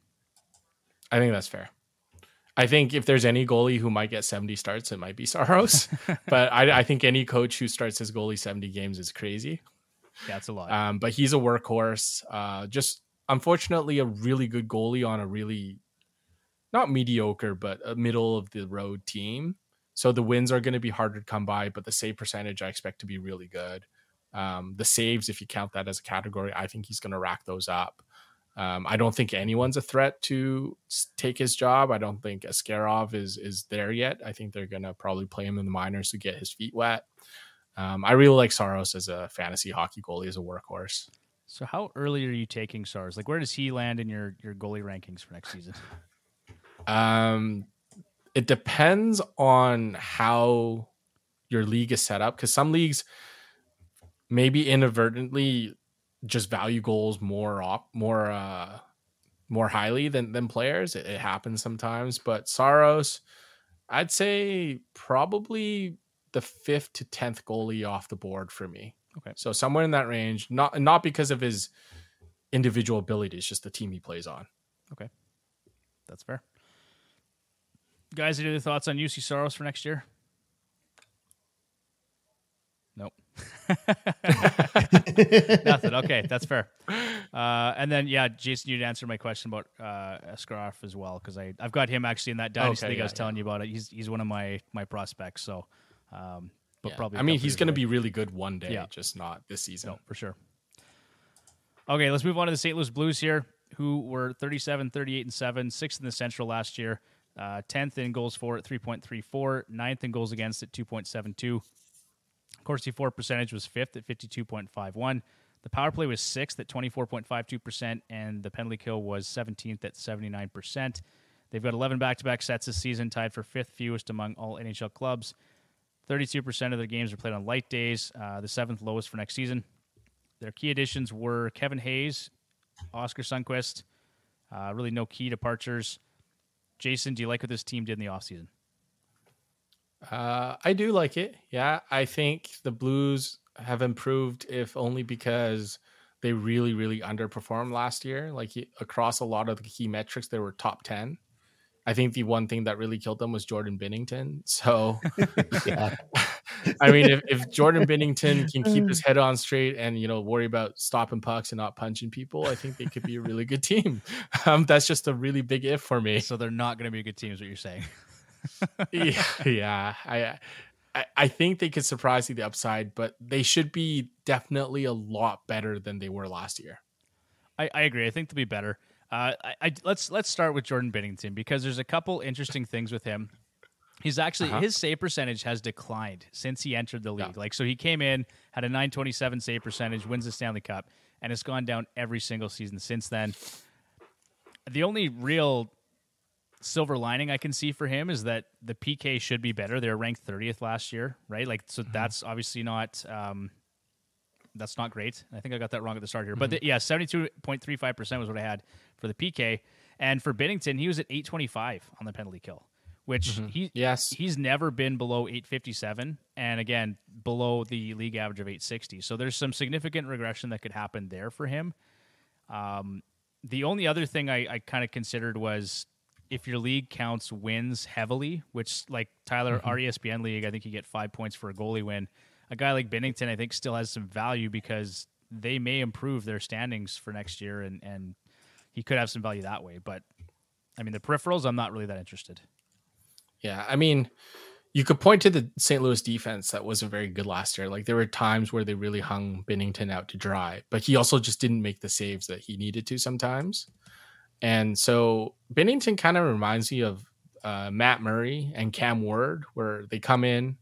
I think that's fair. I think if there's any goalie who might get 70 starts, it might be Saros. But I think any coach who starts his goalie 70 games is crazy. Yeah, it's a lot. But he's a workhorse. Just unfortunately a really good goalie on a really not mediocre, but a middle of the road team. So the wins are going to be harder to come by, but the save percentage I expect to be really good. The saves, if you count that as a category, I think he's going to rack those up. I don't think anyone's a threat to take his job. I don't think Askarov is there yet. I think they're going to probably play him in the minors to get his feet wet. I really like Saros as a fantasy hockey goalie, as a workhorse. So how early are you taking Saros? Like, where does he land in your goalie rankings for next season? It depends on how your league is set up, because some leagues maybe inadvertently just value goals more highly than players. It happens sometimes, but Saros, I'd say probably the 5th to 10th goalie off the board for me. Okay, so somewhere in that range, not because of his individual abilities, just the team he plays on. Okay, that's fair. Guys, any other thoughts on UC Saros for next year? Nope. Nothing. Okay, that's fair. And then, yeah, Jason, you'd answer my question about Askarov as well, because I've got him actually in that dynasty league I was telling you about. It. He's one of my prospects. So, but probably. I mean, he's going to be really good one day, just not this season. No, for sure. Okay, let's move on to the St. Louis Blues here, who were 37, 38, and 7, 6th in the Central last year. 10th in goals for at 3.34, 9th in goals against at 2.72. Corsi for percentage was 5th at 52.51. The power play was 6th at 24.52%, and the penalty kill was 17th at 79%. They've got 11 back-to-back sets this season, tied for 5th fewest among all NHL clubs. 32% of their games are played on light days, the 7th lowest for next season. Their key additions were Kevin Hayes, Oscar Sundqvist, really no key departures. Jason, do you like what this team did in the offseason? I do like it. Yeah, I think the Blues have improved, if only because they really, really underperformed last year. Like across a lot of the key metrics, they were top 10. I think the one thing that really killed them was Jordan Binnington. So, I mean, if Jordan Binnington can keep his head on straight and, worry about stopping pucks and not punching people, I think they could be a really good team. That's just a really big if for me. So they're not going to be a good team is what you're saying. Yeah. I think they could surprise you the upside, but they should be definitely a lot better than they were last year. I agree. I think they'll be better. Let's start with Jordan Binnington, because there's a couple interesting things with him. He's actually his save percentage has declined since he entered the league. Like, so he came in, had a .927 save percentage, wins the Stanley Cup, and it's gone down every single season since then. The only real silver lining I can see for him is that the PK should be better. They were ranked 30th last year, right? Like, so that's obviously not that's not great. I think I got that wrong at the start here. But 72.35% was what I had for the PK. And for Binnington, he was at 825 on the penalty kill, which Yes. he's never been below 857, and again below the league average of 860. So there's some significant regression that could happen there for him. The only other thing I kind of considered was if your league counts wins heavily, which like Tyler, our ESPN league, I think you get 5 points for a goalie win. A guy like Binnington, I think, still has some value because they may improve their standings for next year, and he could have some value that way. But I mean, the peripherals, I'm not really that interested. Yeah, I mean, you could point to the St. Louis defense that wasn't very good last year. Like there were times where they really hung Binnington out to dry, but he also just didn't make the saves that he needed to sometimes. And so Binnington kind of reminds me of Matt Murray and Cam Ward, where they come in,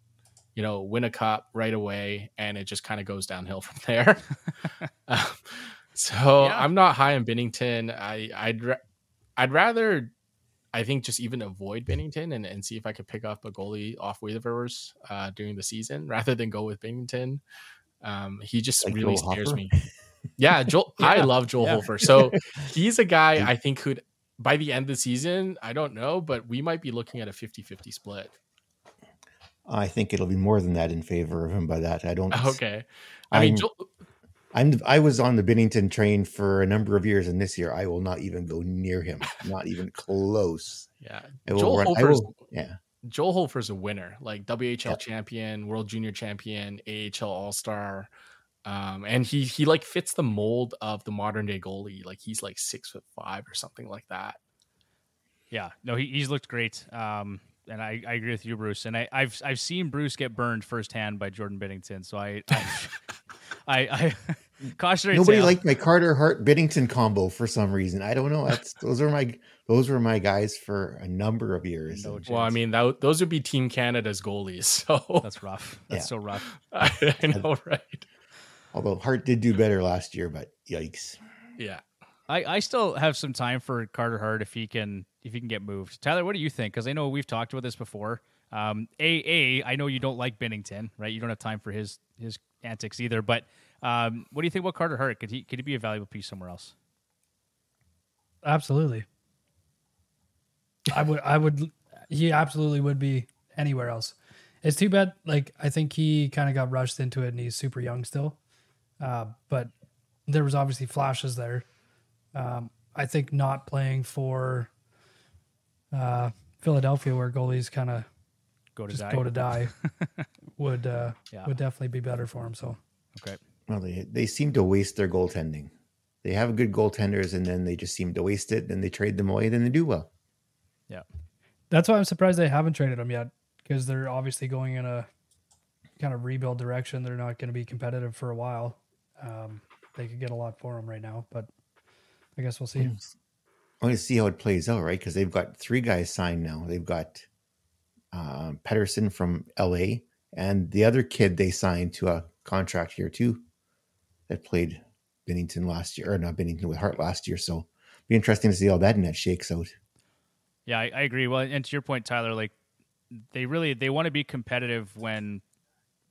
win a cup right away, and it just kind of goes downhill from there. I'm not high on Binnington. I'd rather, I think, just even avoid Binnington and see if I could pick up a goalie off waivers during the season rather than go with Binnington. He just like really scares me. Yeah, Joel. Yeah. I love Joel Hofer. So he's a guy I think could, by the end of the season, I don't know, but we might be looking at a 50-50 split. I think it'll be more than that in favor of him by that. I don't. Okay. I was on the Binnington train for a number of years, and this year I will not even go near him. Not even close. Yeah. Joel Hofer's a winner, like WHL champion, World Junior champion, AHL All-Star. And he like fits the mold of the modern day goalie. Like he's like 6'5" or something like that. Yeah, no, he's looked great. And I agree with you, Bruce. And I've seen Bruce get burned firsthand by Jordan Binnington. So I cautionary. Nobody liked my Carter Hart Binnington combo for some reason. I don't know. Those were my guys for a number of years. No, well, I mean, those would be Team Canada's goalies. So that's rough. That's so rough. I know, right? Although Hart did do better last year, but yikes. Yeah. I still have some time for Carter Hart if he can get moved. Tyler, what do you think? Because I know we've talked about this before. I know you don't like Binnington, right? You don't have time for his antics either. But what do you think about Carter Hart? Could he be a valuable piece somewhere else? Absolutely. I would. He absolutely would be anywhere else. It's too bad. Like I think he kind of got rushed into it, and he's super young still. But there was obviously flashes there. I think not playing for Philadelphia, where goalies kind of go to die, would definitely be better for him. So okay. Well, they seem to waste their goaltending. They have good goaltenders, and then they just seem to waste it. Then they trade them away, then they do well. Yeah, that's why I'm surprised they haven't traded them yet, because they're obviously going in a kind of rebuild direction. They're not going to be competitive for a while. They could get a lot for them right now, but I guess we'll see. I want to see how it plays out, right? Because they've got 3 guys signed now. They've got Pedersen from LA, and the other kid they signed to a contract here too, that played Binnington last year, or not Binnington, with Hart last year. So it'll be interesting to see how that net shakes out. Yeah, I agree. Well, and to your point, Tyler, like they want to be competitive when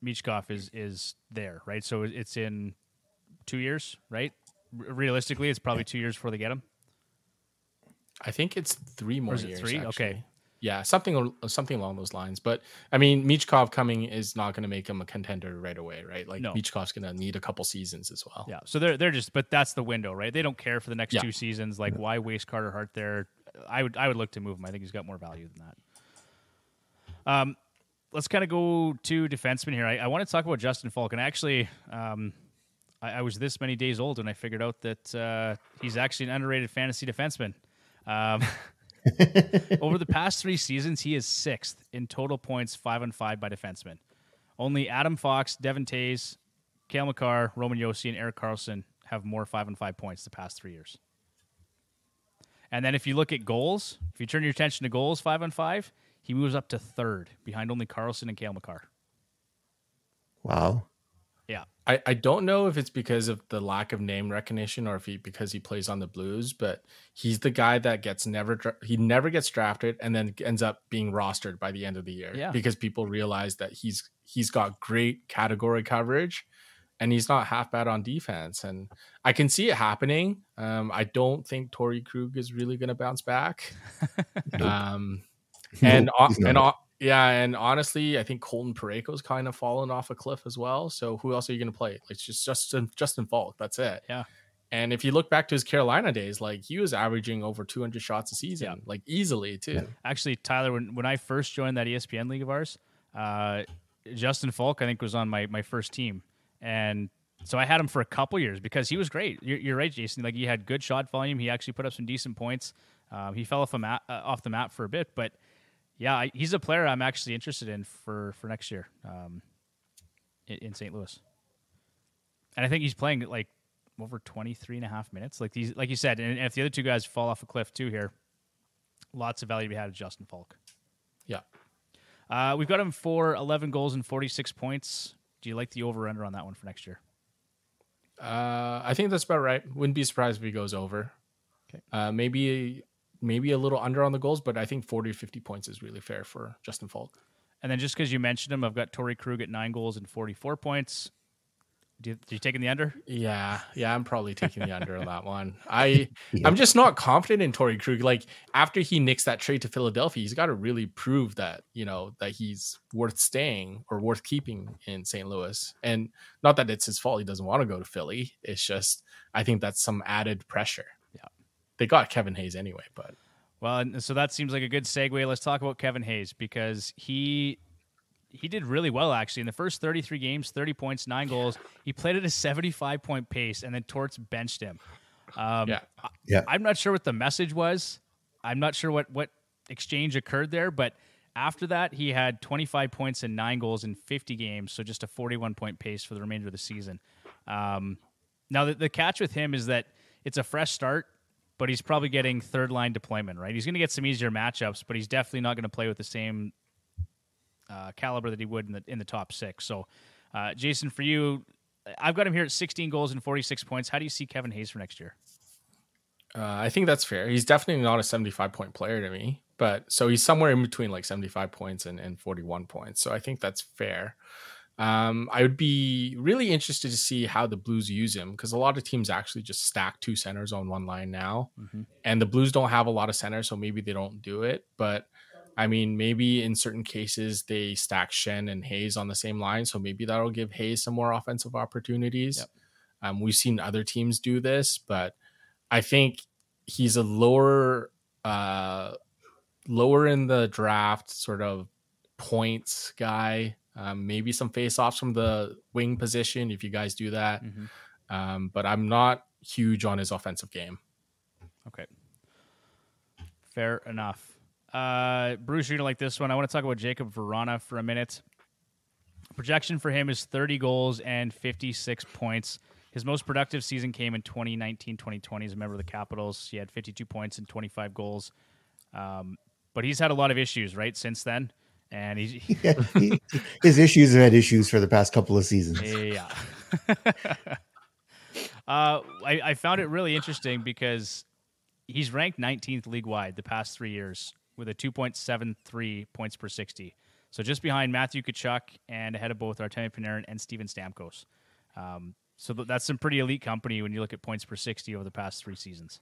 Michkov is there, right? So it's in 2 years, right? Realistically, it's probably 2 years before they get him. I think it's 3 more years. 3? Actually. Okay. Yeah, something along those lines. But I mean, Michkov coming is not going to make him a contender right away, right? Like no. Michkov's going to need a couple seasons as well. Yeah. So they're just, but that's the window, right? They don't care for the next 2 seasons. Like, why waste Carter Hart there? I would look to move him. I think he's got more value than that. Let's kind of go to defenseman here. I want to talk about Justin Falk. And actually, I was this many days old when I figured out that he's actually an underrated fantasy defenseman. Over the past 3 seasons, he is 6th in total points, 5-on-5 by defensemen. Only Adam Fox, Devin Tays, Cale Makar, Roman Josi, and Erik Karlsson have more 5-on-5 points the past 3 years. And then if you look at goals, if you turn your attention to goals 5-on-5, he moves up to 3rd, behind only Karlsson and Cale Makar. Wow. Yeah. I don't know if it's because of the lack of name recognition or because he plays on the Blues, but he's the guy that he never gets drafted and then ends up being rostered by the end of the year because people realize that he's got great category coverage and he's not half bad on defense. And I can see it happening. I don't think Torrey Krug is really going to bounce back. And He's not. and honestly, I think Colton Parayko's kind of fallen off a cliff as well. So who else are you going to play? It's just Justin Falk. That's it. Yeah. And if you look back to his Carolina days, like he was averaging over 200 shots a season, like easily too. Yeah. Actually, Tyler, when I first joined that ESPN league of ours, Justin Falk, I think, was on my first team. And so I had him for a couple years because he was great. You're right, Jason. Like, he had good shot volume. He actually put up some decent points. He fell off the map for a bit, but yeah, he's a player I'm actually interested in for next year in St. Louis. And I think he's playing like over 23 and a half minutes. Like you said, and if the other two guys fall off a cliff too here, lots of value to be had at Justin Falk. Yeah. We've got him for 11 goals and 46 points. Do you like the over-under on that one for next year? I think that's about right. Wouldn't be surprised if he goes over. Okay. Maybe a little under on the goals, but I think 40 to 50 points is really fair for Justin Falk. And then just because you mentioned him, I've got Torrey Krug at 9 goals and 44 points. Do you taking the under? Yeah, I'm probably taking the under on that one. I'm just not confident in Torrey Krug. Like, after he nicks that trade to Philadelphia, he's got to really prove that, that he's worth staying or worth keeping in St. Louis. And not that it's his fault he doesn't want to go to Philly. It's just, I think that's some added pressure. Yeah. They got Kevin Hayes anyway, but. Well, and so that seems like a good segue. Let's talk about Kevin Hayes, because he did really well, actually. In the first 33 games, 30 points, 9 goals. He played at a 75-point pace, and then Torts benched him. I'm not sure what the message was. I'm not sure what exchange occurred there, but after that, he had 25 points and 9 goals in 50 games, so just a 41-point pace for the remainder of the season. Now, the catch with him is that it's a fresh start, but he's probably getting third-line deployment, right? He's going to get some easier matchups, but he's definitely not going to play with the same caliber that he would in the top 6. So, Jason, for you, I've got him here at 16 goals and 46 points. How do you see Kevin Hayes for next year? I think that's fair. He's definitely not a 75-point player to me, but so he's somewhere in between like 75 points and 41 points. So I think that's fair. I would be really interested to see how the Blues use him, because a lot of teams actually just stack 2 centers on one line now, and the Blues don't have a lot of centers, so maybe they don't do it. But I mean, maybe in certain cases they stack Chen and Hayes on the same line, so maybe that'll give Hayes some more offensive opportunities. Yep. We've seen other teams do this, but I think he's a lower in the draft sort of points guy. Maybe some face-offs from the wing position if you guys do that. But I'm not huge on his offensive game. Okay. Fair enough. Bruce, you're going to like this one. I want to talk about Jacob Verana for a minute. Projection for him is 30 goals and 56 points. His most productive season came in 2019-2020 as a member of the Capitals. He had 52 points and 25 goals. But he's had a lot of issues, right, since then. And his issues have had issues for the past couple of seasons. Yeah. I found it really interesting because he's ranked 19th league-wide the past 3 years with a 2.73 points per 60. So just behind Matthew Tkachuk and ahead of both Artemi Panarin and Steven Stamkos. So that's some pretty elite company when you look at points per 60 over the past 3 seasons.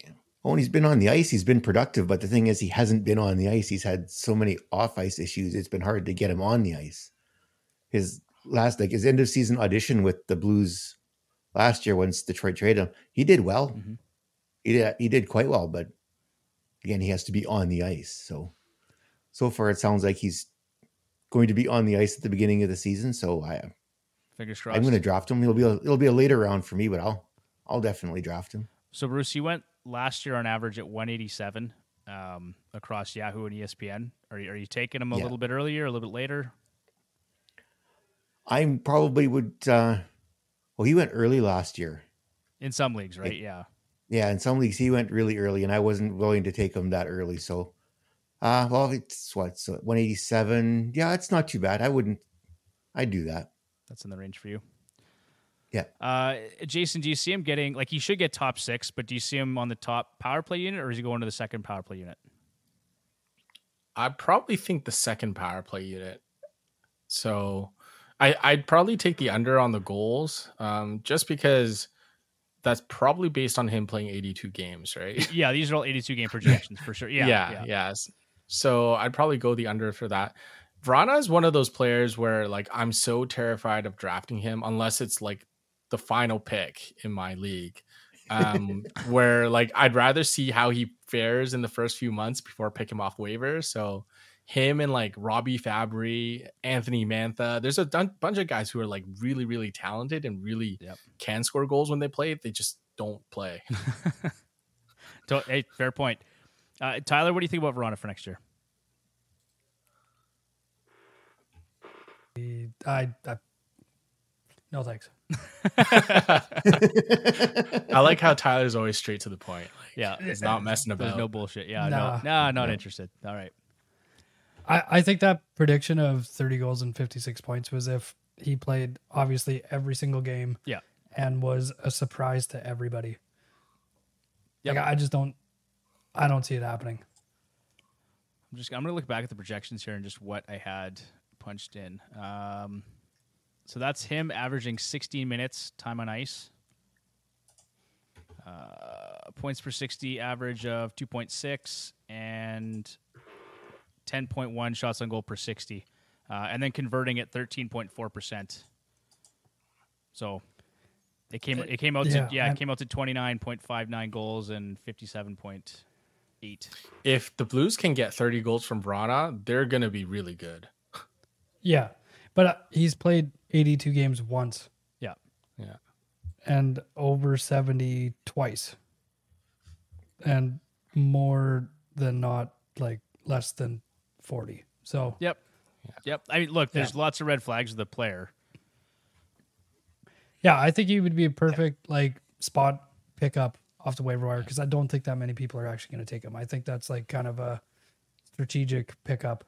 Yeah. When he's been on the ice, he's been productive. But the thing is, he hasn't been on the ice. He's had so many off-ice issues. It's been hard to get him on the ice. His end of season audition with the Blues last year, once Detroit traded him, he did well. He did quite well, but again, he has to be on the ice. So far, it sounds like he's going to be on the ice at the beginning of the season. So Fingers crossed. I'm going to draft him. It'll be a later round for me, but I'll definitely draft him. So Bruce, he went last year on average at 187 across Yahoo and ESPN. Are you taking him a little bit earlier, a little bit later? I probably would. He went early last year. In some leagues, right? Yeah, in some leagues he went really early, and I wasn't willing to take him that early. So, it's 187. Yeah, it's not too bad. I'd do that. That's in the range for you. Yeah. Jason, do you see him getting, like, he should get top 6, but do you see him on the top power play unit, or is he going to the second power play unit? I probably think the second power play unit. So I'd probably take the under on the goals, just because that's probably based on him playing 82 games, right? Yeah, these are all 82 game projections for sure. Yeah. So I'd probably go the under for that. Vrana is one of those players where like I'm so terrified of drafting him unless it's like the final pick in my league. Where like I'd rather see how he fares in the first few months before I pick him off waivers. So him and like Robbie Fabry, Anthony Mantha, there's a bunch of guys who are like really, really talented and really can score goals when they play. They just don't play. Hey, fair point. Tyler, what do you think about Verona for next year? No thanks. I like how Tyler's always straight to the point. Like, Yeah, he's not messing about. There's no bullshit. Yeah, Nah. not interested. All right. I think that prediction of 30 goals and 56 points was if he played obviously every single game. Yeah. And was a surprise to everybody. Yep. Like I don't see it happening. I'm going to look back at the projections here and just what I had punched in. So that's him averaging 16 minutes time on ice. Points per 60 average of 2.6 and 10.1 shots on goal per 60. And then converting at 13.4%. So it came out to 29.59 goals and 57.8. If the Blues can get 30 goals from Vrana, they're going to be really good. Yeah. But he's played 82 games once. Yeah. Yeah. And over 70 twice. And more than not, like less than 40. So. Yep. I mean, look, there's lots of red flags with the player. Yeah, I think he would be a perfect like spot pickup off the waiver wire because I don't think that many people are actually going to take him. I think that's like kind of a strategic pickup.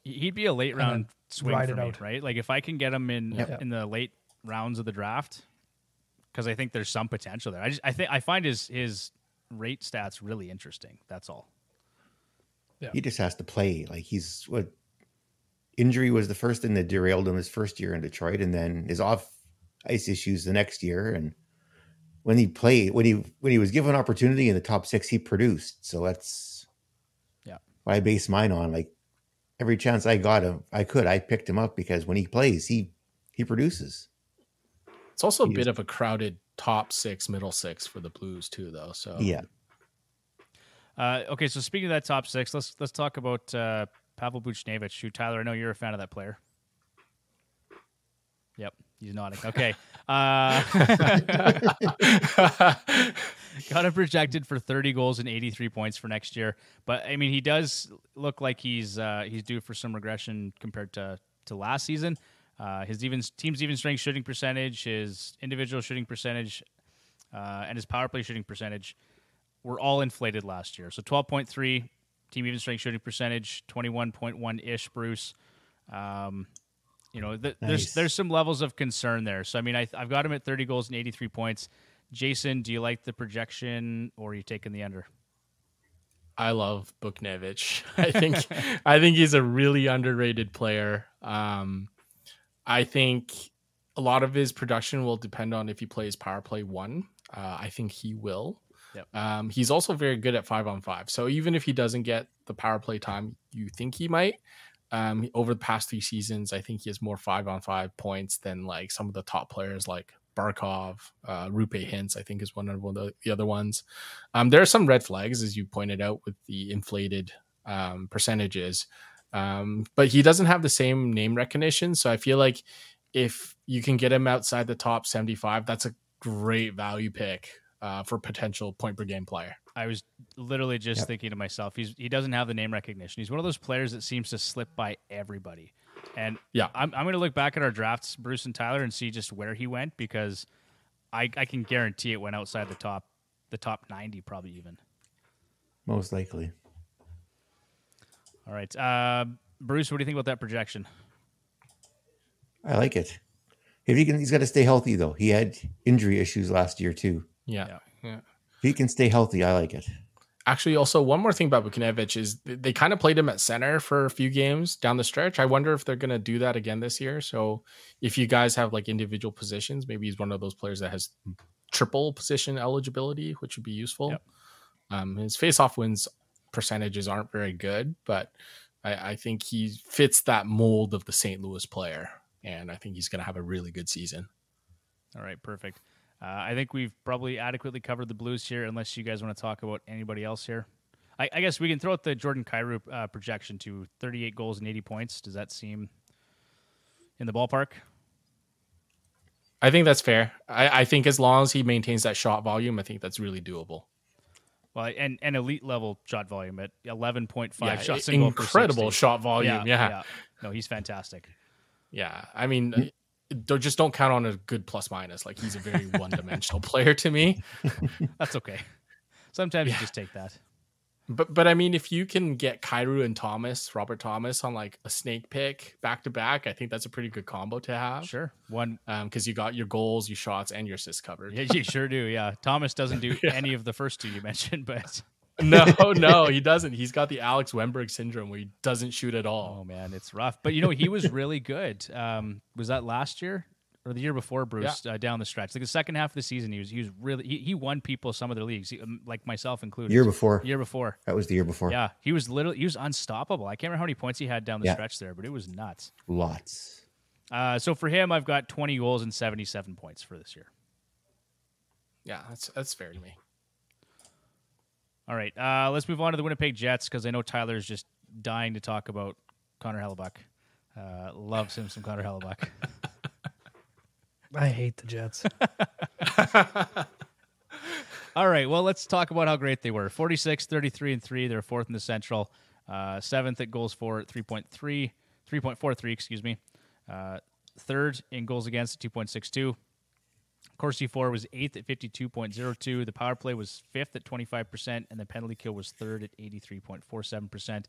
He'd be a late round swing ride for it me, out. right? Like if I can get him in the late rounds of the draft, because I think there's some potential there. I find his rate stats really interesting. That's all. Yeah. He just has to play. Like injury was the first thing that derailed him his first year in Detroit, and then his off ice issues the next year. And when he played, when he was given opportunity in the top 6, he produced. So that's what I base mine on. Like every chance I got him, I picked him up because when he plays, he produces. It's also a bit of a crowded top 6, middle 6 for the Blues too, though. So yeah. Okay, so speaking of that top 6, let's talk about Pavel Buchnevich, who, Tyler, I know you're a fan of that player. Yep, he's nodding. Okay. Got him projected for 30 goals and 83 points for next year. But, I mean, he does look like he's due for some regression compared to last season. His team's even strength shooting percentage, his individual shooting percentage, and his power play shooting percentage were all inflated last year. So 12.3 team even strength shooting percentage, 21.1-ish, Bruce. Nice. There's some levels of concern there. So, I mean, I've got him at 30 goals and 83 points. Jason, do you like the projection, or are you taking the under? I love Buchnevich. I think he's a really underrated player. I think a lot of his production will depend on if he plays power play 1. I think he will. Yep. He's also very good at 5-on-5. So even if he doesn't get the power play time you think he might, over the past 3 seasons, I think he has more 5-on-5 points than like some of the top players like Barkov, Rupe Hintz, I think is one of the other ones. There are some red flags, as you pointed out, with the inflated percentages. But he doesn't have the same name recognition. So I feel like if you can get him outside the top 75, that's a great value pick for potential point per game player. I was literally just thinking to myself, he doesn't have the name recognition. He's one of those players that seems to slip by everybody. And I'm going to look back at our drafts, Bruce and Tyler, and see just where he went, because I can guarantee it went outside the top 90, probably even. Most likely. All right. Bruce, what do you think about that projection? I like it. He's got to stay healthy, though. He had injury issues last year, too. Yeah. If he can stay healthy, I like it. Actually, also, one more thing about Buchnevich is they kind of played him at center for a few games down the stretch. I wonder if they're going to do that again this year. So if you guys have like individual positions, maybe he's one of those players that has triple position eligibility, which would be useful. Yep. His face-off wins percentages aren't very good, but I think he fits that mold of the St. Louis player, and I think he's going to have a really good season. All right, perfect. I think we've probably adequately covered the Blues here, unless you guys want to talk about anybody else here. I guess we can throw out the Jordan Kyrou projection to 38 goals and 80 points. Does that seem in the ballpark? I think that's fair. I think as long as he maintains that shot volume, I think that's really doable. Well, and elite level shot volume at 11.5 shots in goal per 60. Incredible shot volume. Yeah. No, he's fantastic. Yeah. I mean, just don't count on a good plus minus. Like, he's a very one-dimensional player to me. That's okay. Sometimes you just take that. But I mean, if you can get Kyrou and Robert Thomas on like a snake pick back to back, I think that's a pretty good combo to have. Sure. One, because you got your goals, your shots, and your assists covered. Yeah, you sure do. Yeah. Thomas doesn't do any of the first two you mentioned, but no, he doesn't. He's got the Alex Wemberg syndrome where he doesn't shoot at all. Oh man, it's rough. But he was really good. Was that last year or the year before, Bruce? Down the stretch, like the second half of the season, he was really he won people some of their leagues, like myself included. Year before. That was the year before. Yeah, he was unstoppable. I can't remember how many points he had down the stretch there, but it was nuts. Lots. So for him, I've got 20 goals and 77 points for this year. Yeah, that's fair to me. All right, let's move on to the Winnipeg Jets, because I know Tyler's just dying to talk about Connor Hellebuck. Loves him some Connor Hellebuck. I hate the Jets. All right, well, let's talk about how great they were. 46, 33, and 3. They're fourth in the Central. Seventh at goals for at 3.43, excuse me. Third in goals against at 2.62. Corsi 4 was eighth at 52.02. The power play was fifth at 25%, and the penalty kill was third at 83.47%.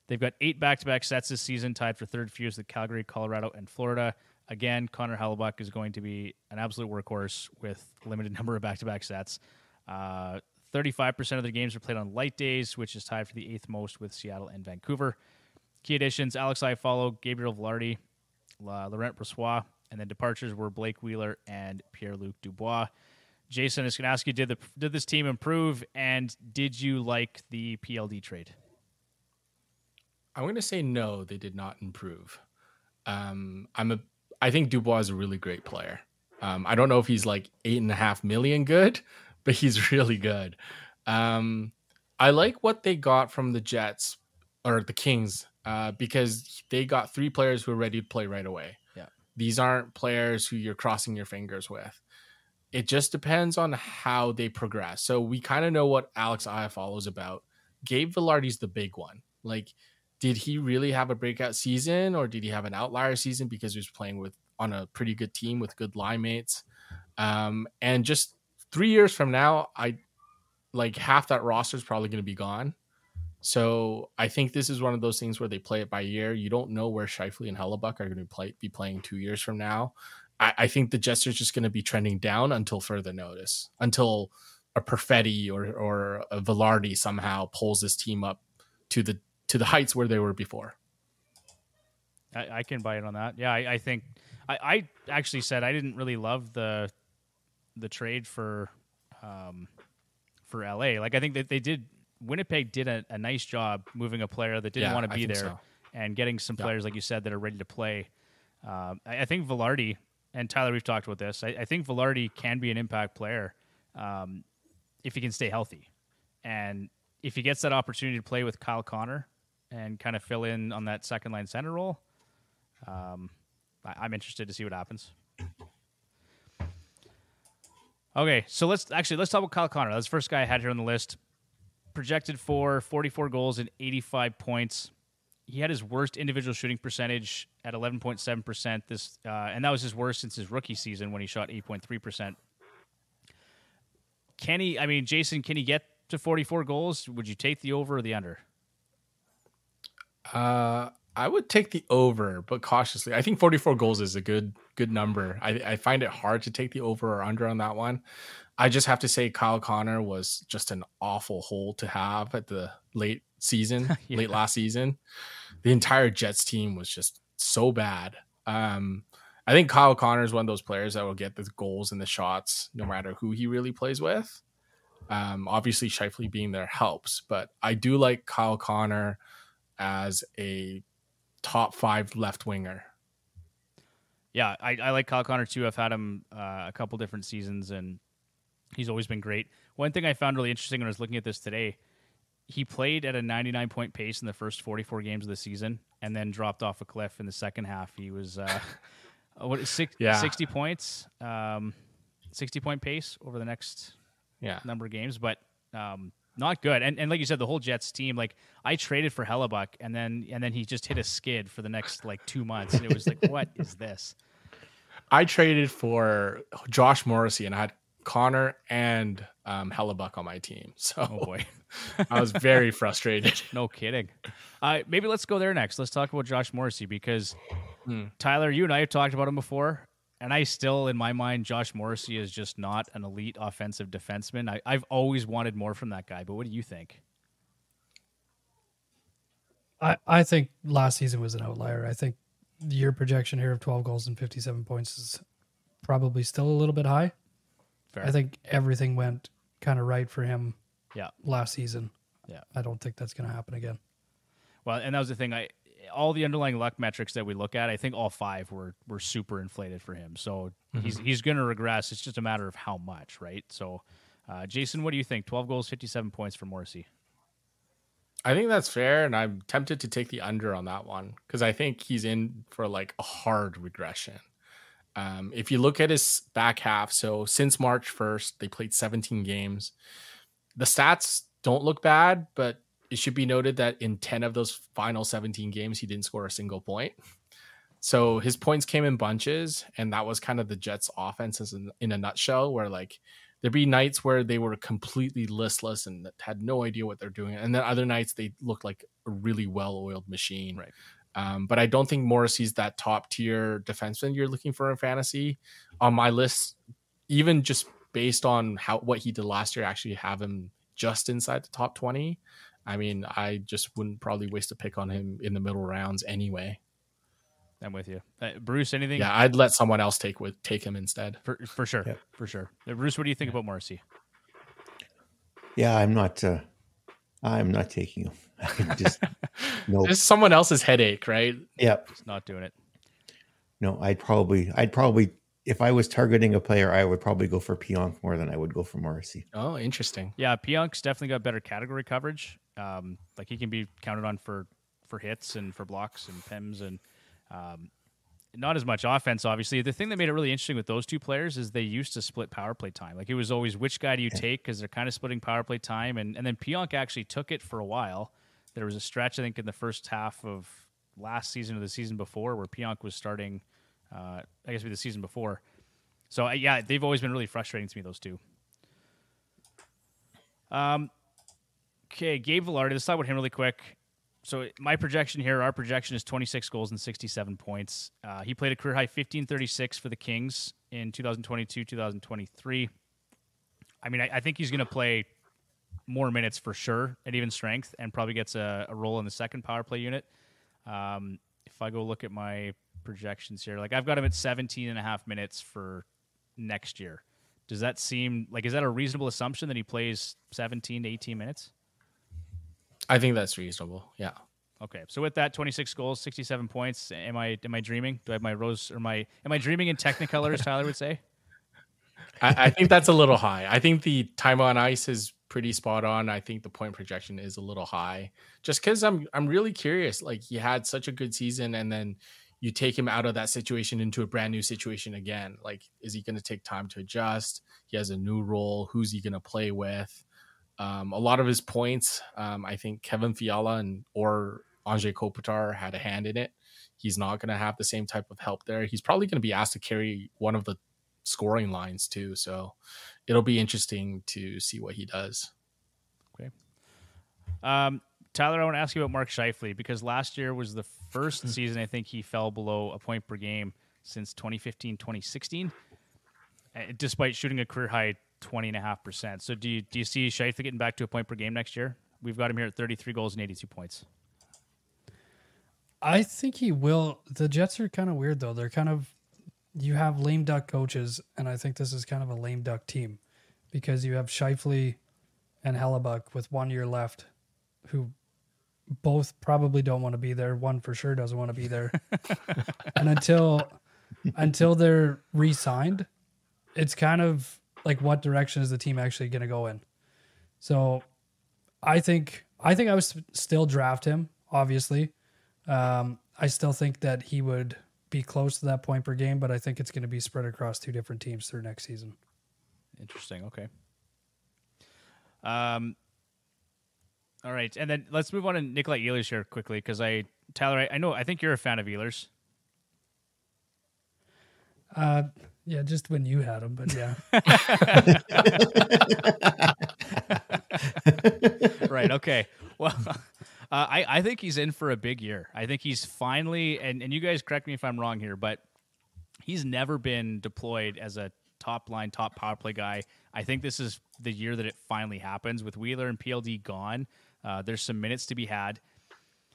They've got 8 back-to-back sets this season, tied for third fewest with Calgary, Colorado, and Florida. Again, Connor Hellebuck is going to be an absolute workhorse with a limited number of back-to-back sets. 35% of their games are played on light days, which is tied for the 8th most with Seattle and Vancouver. Key additions: Alex Iafallo, Gabriel Velarde, Laurent Brossoit, and then departures were Blake Wheeler and Pierre-Luc Dubois. Jason, I was going to ask you, did this team improve, and did you like the PLD trade? I'm going to say no, they did not improve. I think Dubois is a really great player. I don't know if he's like 8.5 million good, but he's really good. I like what they got from the Jets or the Kings because they got 3 players who are ready to play right away. Yeah, these aren't players who you're crossing your fingers with. It just depends on how they progress. So we kind of know what Alex Iafallo is about. Gabe Velarde's the big one. Like, did he really have a breakout season, or did he have an outlier season because he was playing on a pretty good team with good line mates? And just 3 years from now, half that roster is probably going to be gone. So I think this is one of those things where they play it by year. You don't know where Scheifele and Hellebuck are going to be playing 2 years from now. I think the Jets are just going to be trending down until further notice, until a Perfetti or a Velarde somehow pulls this team up to the heights where they were before. I can buy it on that. Yeah, I think I actually said I didn't really love the trade for LA. Like, I think that Winnipeg did a nice job moving a player that didn't want to be there and getting some players, like you said, that are ready to play. I think Velarde, and Tyler, we've talked about this. I think Velarde can be an impact player if he can stay healthy. And if he gets that opportunity to play with Kyle Connor and kind of fill in on that second line center role, I'm interested to see what happens. Okay, so let's talk about Kyle Connor. That's the first guy I had here on the list. Projected for 44 goals and 85 points. He had his worst individual shooting percentage at 11.7%. And that was his worst since his rookie season when he shot 8.3%. Jason, can he get to 44 goals? Would you take the over or the under? I would take the over, but cautiously. I think 44 goals is a good number. I find it hard to take the over or under on that one. I just have to say Kyle Connor was just an awful hole to have at the late season, late last season. The entire Jets team was just so bad. I think Kyle Connor is one of those players that will get the goals and the shots no matter who he really plays with. Obviously, Scheifele being there helps, but I do like Kyle Connor as a top 5 left winger. Yeah, I like Kyle Connor too. I've had him a couple different seasons, and he's always been great. One thing I found really interesting when I was looking at this today, he played at a 99-point pace in the first 44 games of the season, and then dropped off a cliff in the second half. He was 60 points, 60-point pace over the next number of games, but not good. And like you said, the whole Jets team, like I traded for Hellebuck, and then he just hit a skid for the next like 2 months, and it was like, what is this? I traded for Josh Morrissey, and I had Connor and Hellebuck on my team. So oh boy, I was very frustrated. No kidding. Maybe let's go there next. Let's talk about Josh Morrissey, because Tyler, you and I have talked about him before, and I still, in my mind, Josh Morrissey is just not an elite offensive defenseman. I've always wanted more from that guy, but what do you think? I think last season was an outlier. I think your projection here of 12 goals and 57 points is probably still a little bit high. Fair. I think everything went kind of right for him last season. Yeah. I don't think that's going to happen again. Well, and that was the thing. All the underlying luck metrics that we look at, I think all 5 were super inflated for him. So he's going to regress. It's just a matter of how much, right? So, Jason, what do you think? 12 goals, 57 points for Morrissey. I think that's fair, and I'm tempted to take the under on that one because I think he's in for like a hard regression. If you look at his back half, so since March 1st, they played 17 games. The stats don't look bad, but it should be noted that in 10 of those final 17 games, he didn't score a single point. So his points came in bunches, and that was kind of the Jets' offense in a nutshell, where like there'd be nights where they were completely listless and had no idea what they're doing. And then other nights they looked like a really well-oiled machine. Right. But I don't think Morrissey's that top tier defenseman you're looking for in fantasy. On my list, even just based on what he did last year, I actually have him just inside the top 20. I mean, I just wouldn't probably waste a pick on him in the middle rounds anyway. I'm with you. Bruce, anything? Yeah, I'd let someone else take him instead. For sure. Yeah. For sure. Bruce, what do you think about Morrissey? Yeah, I'm not taking him. Just no. It's someone else's headache, right? Yeah. Just not doing it. No, I'd probably, if I was targeting a player, I would probably go for Pionk more than I would go for Morrissey. Oh, interesting. Yeah, Pionk's definitely got better category coverage. Like he can be counted on for hits and for blocks and PIMs, and not as much offense, obviously. The thing that made it really interesting with those two players is they used to split power play time. Like it was always which guy do you take, because they're kind of splitting power play time. And then Pionk actually took it for a while. There was a stretch, I think, in the first half of last season or the season before where Pionk was starting, I guess it'd be the season before. So, yeah, they've always been really frustrating to me, those two. Okay, Gabe Velarde. Let's talk about him really quick. So my projection here, our projection is 26 goals and 67 points. He played a career-high 1536 for the Kings in 2022-2023. I mean, I think he's going to play more minutes for sure at even strength and probably gets a role in the second power play unit. If I go look at my projections here, like I've got him at 17 and a half minutes for next year. Does that seem like, is that a reasonable assumption that he plays 17 to 18 minutes? I think that's reasonable. Yeah. Okay. So with that, 26 goals, 67 points. Am I dreaming? Do I have my rose or am I dreaming in Technicolor, as Tyler would say? I think that's a little high. I think the time on ice is pretty spot on. I think the point projection is a little high, just because I'm really curious. Like he had such a good season, and then you take him out of that situation into a brand new situation again. Like, is he going to take time to adjust? He has a new role. Who's he going to play with? A lot of his points, I think Kevin Fiala or Andrei Kopitar had a hand in it. He's not going to have the same type of help there. He's probably going to be asked to carry one of the scoring lines too. So it'll be interesting to see what he does. Okay. Tyler, I want to ask you about Mark Scheifele, because last year was the first season I think he fell below a point per game since 2015-2016, despite shooting a career-high 20.5%. So do you see Scheifele getting back to a point per game next year? We've got him here at 33 goals and 82 points. I think he will. The Jets are kind of weird, though. They're kind of, you have lame duck coaches, and I think this is kind of a lame duck team, because you have Scheifele and Hellebuck with 1 year left, who both probably don't want to be there. One for sure doesn't want to be there. And until they're re-signed, it's kind of like, what direction is the team actually going to go in? So I think I would still draft him, obviously. I still think that he would be close to that point per game, but I think it's going to be spread across 2 different teams through next season. Interesting. Okay. All right, and then let's move on to Nikolai Ehlers here quickly, because Tyler, I think you're a fan of Ehlers. Yeah, just when you had him, but yeah. Right. Okay. Well, I think he's in for a big year. I think he's finally, and you guys correct me if I'm wrong here, but he's never been deployed as a top line, top power play guy. I think this is the year that it finally happens with Wheeler and PLD gone. There's some minutes to be had.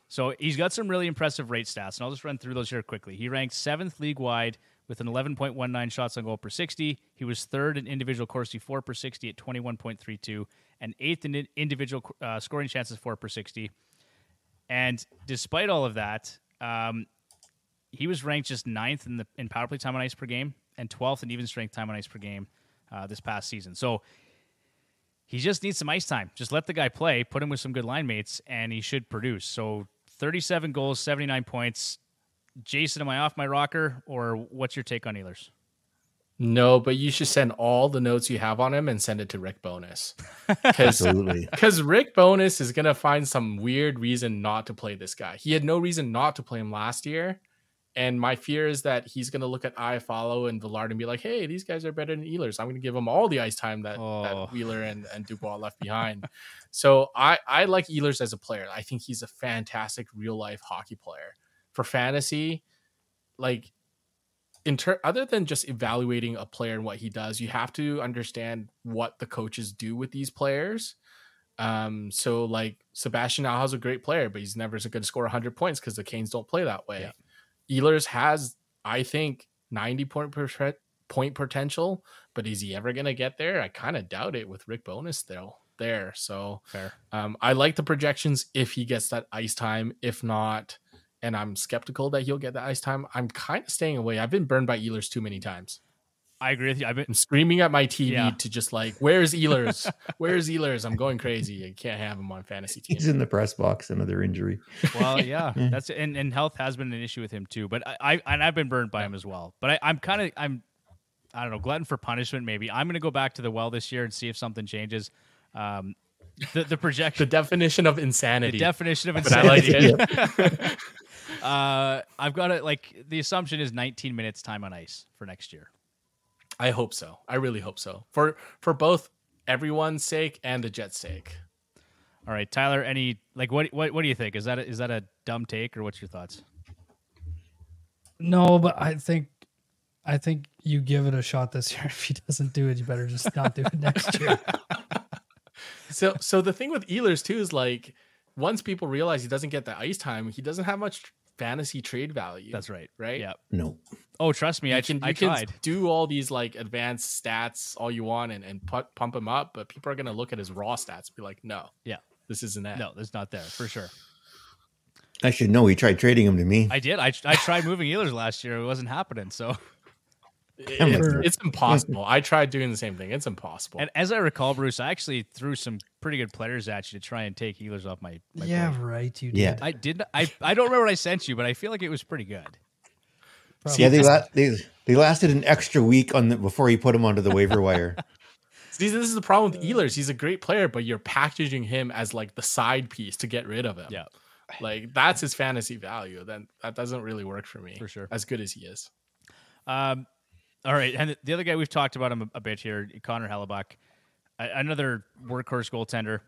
So he's got some really impressive rate stats, and I'll just run through those here quickly. He ranked 7th league-wide with an 11.19 shots on goal per 60. He was 3rd in individual Corsi 4 per 60 at 21.32, and 8th in individual scoring chances 4 per 60. And despite all of that, he was ranked just 9th in power play time on ice per game and 12th in even strength time on ice per game this past season. So he just needs some ice time. Just let the guy play, put him with some good line mates, and he should produce. So 37 goals, 79 points. Jason, am I off my rocker, or what's your take on Ehlers? No, but you should send all the notes you have on him and send it to Rick Bowness. Absolutely. Because Rick Bowness is going to find some weird reason not to play this guy. He had no reason not to play him last year. And my fear is that he's going to look at Iafallo and Villard and be like, hey, these guys are better than Ehlers. I'm going to give them all the ice time that Wheeler and Dubois left behind. So I like Ehlers as a player. I think he's a fantastic real-life hockey player. For fantasy, like, other than just evaluating a player and what he does, you have to understand what the coaches do with these players. So, like, Sebastian Aho's a great player, but he's never going to score 100 points because the Canes don't play that way. Yeah. Ehlers has, I think, 90-point potential, but is he ever going to get there? I kind of doubt it with Rick Bowness still there. So fair. I like the projections if he gets that ice time. If not, and I'm skeptical that he'll get the ice time, I'm kind of staying away. I've been burned by Ehlers too many times. I agree with you. I'm screaming at my TV to just like, where's Ehlers? Where's Ehlers? I'm going crazy. I can't have him on fantasy team. He's in the press box, another injury. Well, yeah, that's and health has been an issue with him too. But I've been burned by him as well. But I don't know, glutton for punishment maybe. I'm going to go back to the well this year and see if something changes. The projection, the definition of insanity. The definition of insanity. But I like it. I've got it. Like, the assumption is 19 minutes time on ice for next year. I hope so. I really hope so. For both everyone's sake and the Jets' sake. All right, Tyler. Any what do you think? Is that a dumb take, or what's your thoughts? No, but I think you give it a shot this year. If he doesn't do it, you better just not do it next year. So the thing with Ehlers too is, like, once people realize he doesn't get the ice time, he doesn't have much fantasy trade value. That's right. Right? Yeah. No. Oh, trust me, I tried. Can do all these like advanced stats all you want and pump him up, but people are going to look at his raw stats and be like, no, this isn't that. No, that's not there for sure. I should know. He tried trading him to me. I did. I tried moving Ehlers last year. It wasn't happening. So it's impossible. I tried doing the same thing. It's impossible. And as I recall, Bruce, I actually threw some pretty good players at you to try and take Ehlers off my board. Right. You did. Yeah. I did. I don't remember what I sent you, but I feel like it was pretty good. Yeah, they lasted an extra week before he put him onto the waiver wire. See, this is the problem with Ehlers. He's a great player, but you're packaging him as like the side piece to get rid of him. Yeah, like that's his fantasy value. Then that doesn't really work for me. For sure, as good as he is. All right, and the other guy we've talked about him a bit here, Connor Hellebuck, another workhorse goaltender.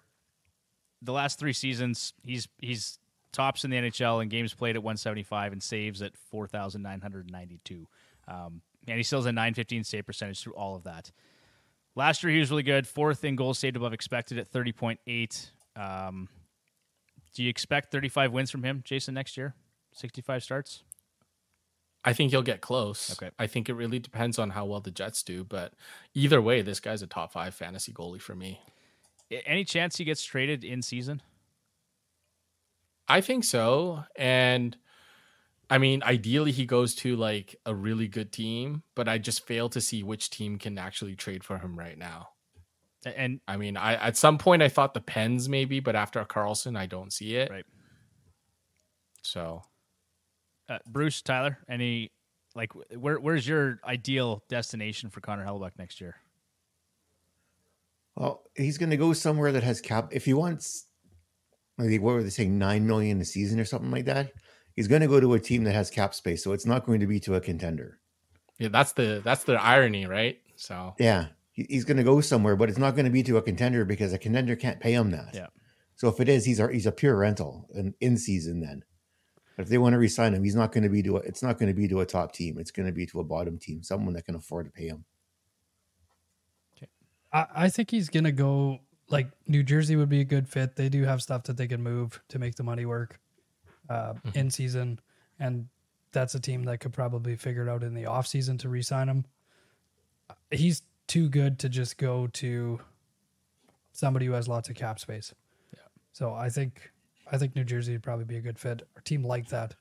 The last 3 seasons, he's tops in the NHL in games played at 175 and saves at 4,992. And he still has a .915 save percentage through all of that. Last year, he was really good. 4th in goals saved above expected at 30.8. Do you expect 35 wins from him, Jason, next year? 65 starts? I think he'll get close. Okay. I think it really depends on how well the Jets do. But either way, this guy's a top 5 fantasy goalie for me. Any chance he gets traded in season? I think so. And I mean, ideally he goes to like a really good team, but I just fail to see which team can actually trade for him right now. And I mean, I at some point I thought the Pens maybe, but after Carlson, I don't see it. right. So, Bruce, Tyler, where's your ideal destination for Connor Hellebuck next year? Well, he's going to go somewhere that has cap. If he wants, like, what were they saying, $9 million a season or something like that, he's going to go to a team that has cap space. So it's not going to be to a contender. yeah, that's the irony, right? So, Yeah, he's going to go somewhere, but it's not going to be to a contender because a contender can't pay him that. Yeah. So if it is, he's a pure rental in season then. But if they want to re-sign him, it's not going to be to a top team. It's going to be to a bottom team, someone that can afford to pay him. I think he's going to go, like, New Jersey would be a good fit. They do have stuff that they can move to make the money work in season. And that's a team that could probably figure it out in the off season to re-sign him. He's too good to just go to somebody who has lots of cap space. Yeah. So I think New Jersey would probably be a good fit. A team like that.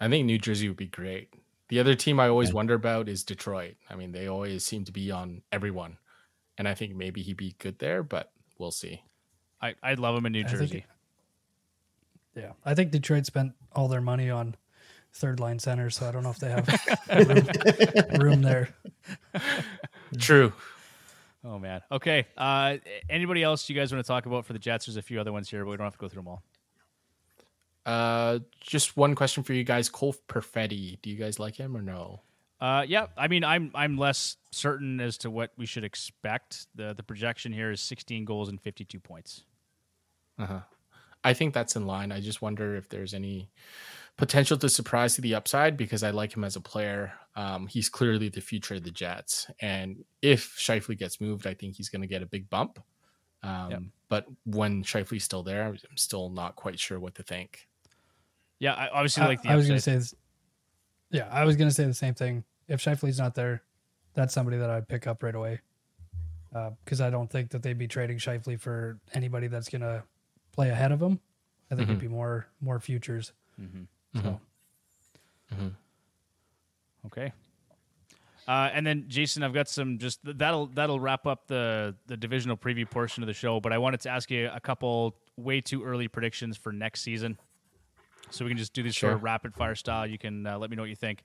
I think New Jersey would be great. The other team I always wonder about is Detroit. I mean, they always seem to be on everyone. And I think maybe he'd be good there, but we'll see. I'd love him in New Jersey. I think Detroit spent all their money on third line centers, so I don't know if they have room there. True. Oh, man. Okay. Anybody else you guys want to talk about for the Jets? There's a few other ones here, but we don't have to go through them all. Just one question for you guys. Cole Perfetti, do you guys like him or no? Yeah. I mean, I'm less certain as to what we should expect. The projection here is 16 goals and 52 points. I think that's in line. I just wonder if there's any potential to surprise to the upside because I like him as a player. He's clearly the future of the Jets. And if Scheifele gets moved, I think he's going to get a big bump. But when Scheifele's still there, I'm still not quite sure what to think. Yeah, I obviously like the I was going upside. to say this. Yeah, I was going to say the same thing. If Scheifele's not there, that's somebody that I'd pick up right away. Because I don't think that they'd be trading Scheifele for anybody that's going to play ahead of him. I think it'd be more futures. So. Okay. And then Jason, I've got some just that'll wrap up the divisional preview portion of the show. But I wanted to ask you a couple way too early predictions for next season, so we can just do this sort of rapid fire style. You can let me know what you think.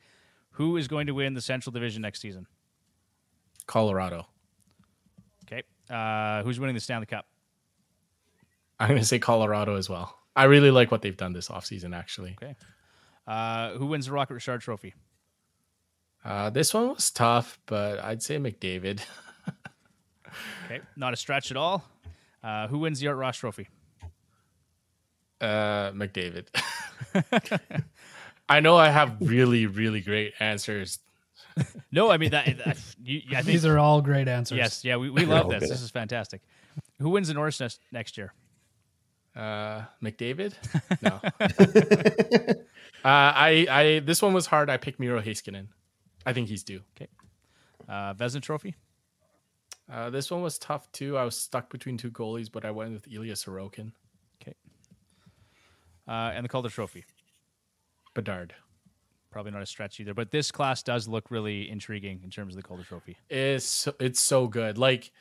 Who is going to win the Central Division next season? Colorado. Okay. Who's winning the Stanley Cup? I'm going to say Colorado as well. I really like what they've done this offseason, actually. Okay. Who wins the Rocket Richard Trophy? This one was tough, but I'd say McDavid. Okay. Not a stretch at all. Who wins the Art Ross Trophy? McDavid. I know I have really, really great answers. No, I mean, I think These are all great answers. Yes, yeah, we love this. This is fantastic. Who wins the Norris next year? McDavid? No. I this one was hard. I picked Miro Heiskanen. I think he's due. Okay. Vezina Trophy? This one was tough too. I was stuck between two goalies, but I went with Ilya Sorokin. Okay. And the Calder Trophy? Bedard. Probably not a stretch either, but this class does look really intriguing in terms of the Calder Trophy. It's so good. Like,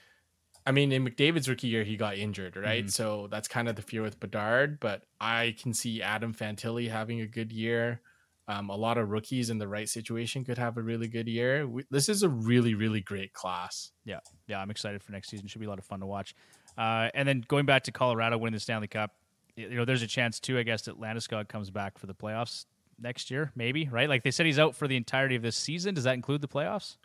I mean, in McDavid's rookie year, he got injured, right? Mm-hmm. So that's kind of the fear with Bedard, but I can see Adam Fantilli having a good year. A lot of rookies in the right situation could have a really good year. This is a really, really great class. Yeah, I'm excited for next season. Should be a lot of fun to watch. And then going back to Colorado winning the Stanley Cup, there's a chance too, I guess, that Landeskog comes back for the playoffs next year, maybe, right? Like they said he's out for the entirety of this season. Does that include the playoffs?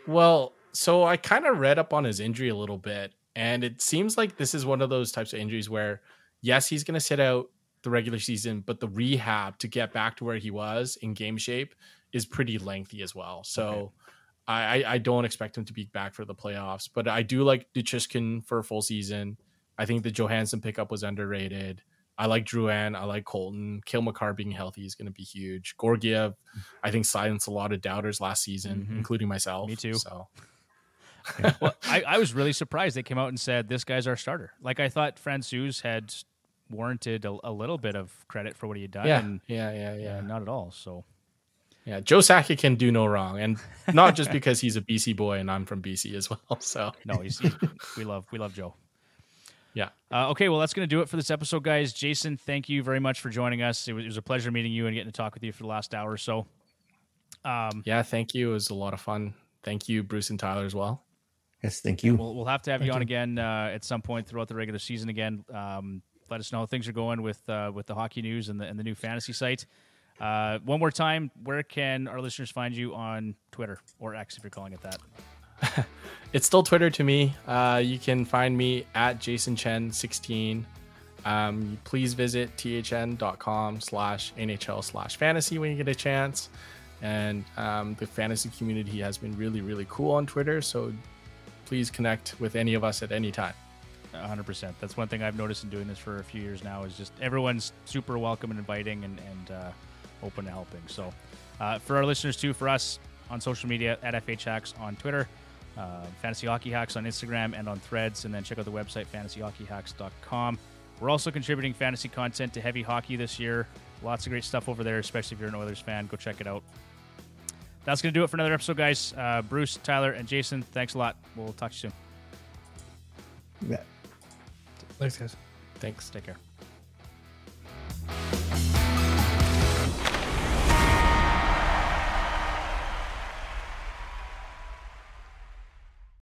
Well, so I kind of read up on his injury a little bit, and it seems like this is one of those types of injuries where, yes, he's going to sit out the regular season, but the rehab to get back to where he was in game shape is pretty lengthy as well. So I don't expect him to be back for the playoffs, but I do like Ducheskin for a full season. I think the Johansson pickup was underrated. I like Drouin. I like Colton. Kale McCarr being healthy is going to be huge. Gorgiev, I think, silenced a lot of doubters last season, including myself. Me too. So Well, I was really surprised they came out and said this guy's our starter. Like I thought Francouz had warranted a little bit of credit for what he had done. And Yeah. not at all. So yeah, Joe Sakic can do no wrong, and not just because he's a BC boy and I'm from BC as well. So no, we love Joe. yeah. Okay, well, that's going to do it for this episode, guys. Jason, thank you very much for joining us. It was a pleasure meeting you and getting to talk with you for the last hour or so. Yeah, thank you. It was a lot of fun. Thank you, Bruce and Tyler, as well. Yes, thank you. We'll have to have you on again at some point throughout the regular season again. Let us know how things are going with the hockey news and the new fantasy site. One more time, where can our listeners find you on Twitter or X if you're calling it that? It's still Twitter to me. You can find me at JasonChen16. Please visit thn.com/NHL/fantasy when you get a chance. And the fantasy community has been really, really cool on Twitter. So please connect with any of us at any time. 100%. That's one thing I've noticed in doing this for a few years now is just everyone's super welcome and inviting and open to helping. So for our listeners too, for us on social media at FH Hacks on Twitter, Fantasy Hockey Hacks on Instagram and on Threads, and then check out the website fantasyhockeyhacks.com. We're also contributing fantasy content to Heavy Hockey this year. Lots of great stuff over there, especially if you're an Oilers fan. Go check it out. That's going to do it for another episode, guys. Bruce, Tyler, and Jason, thanks a lot. We'll talk to you soon. Yeah. Thanks, guys. Thanks. Take care.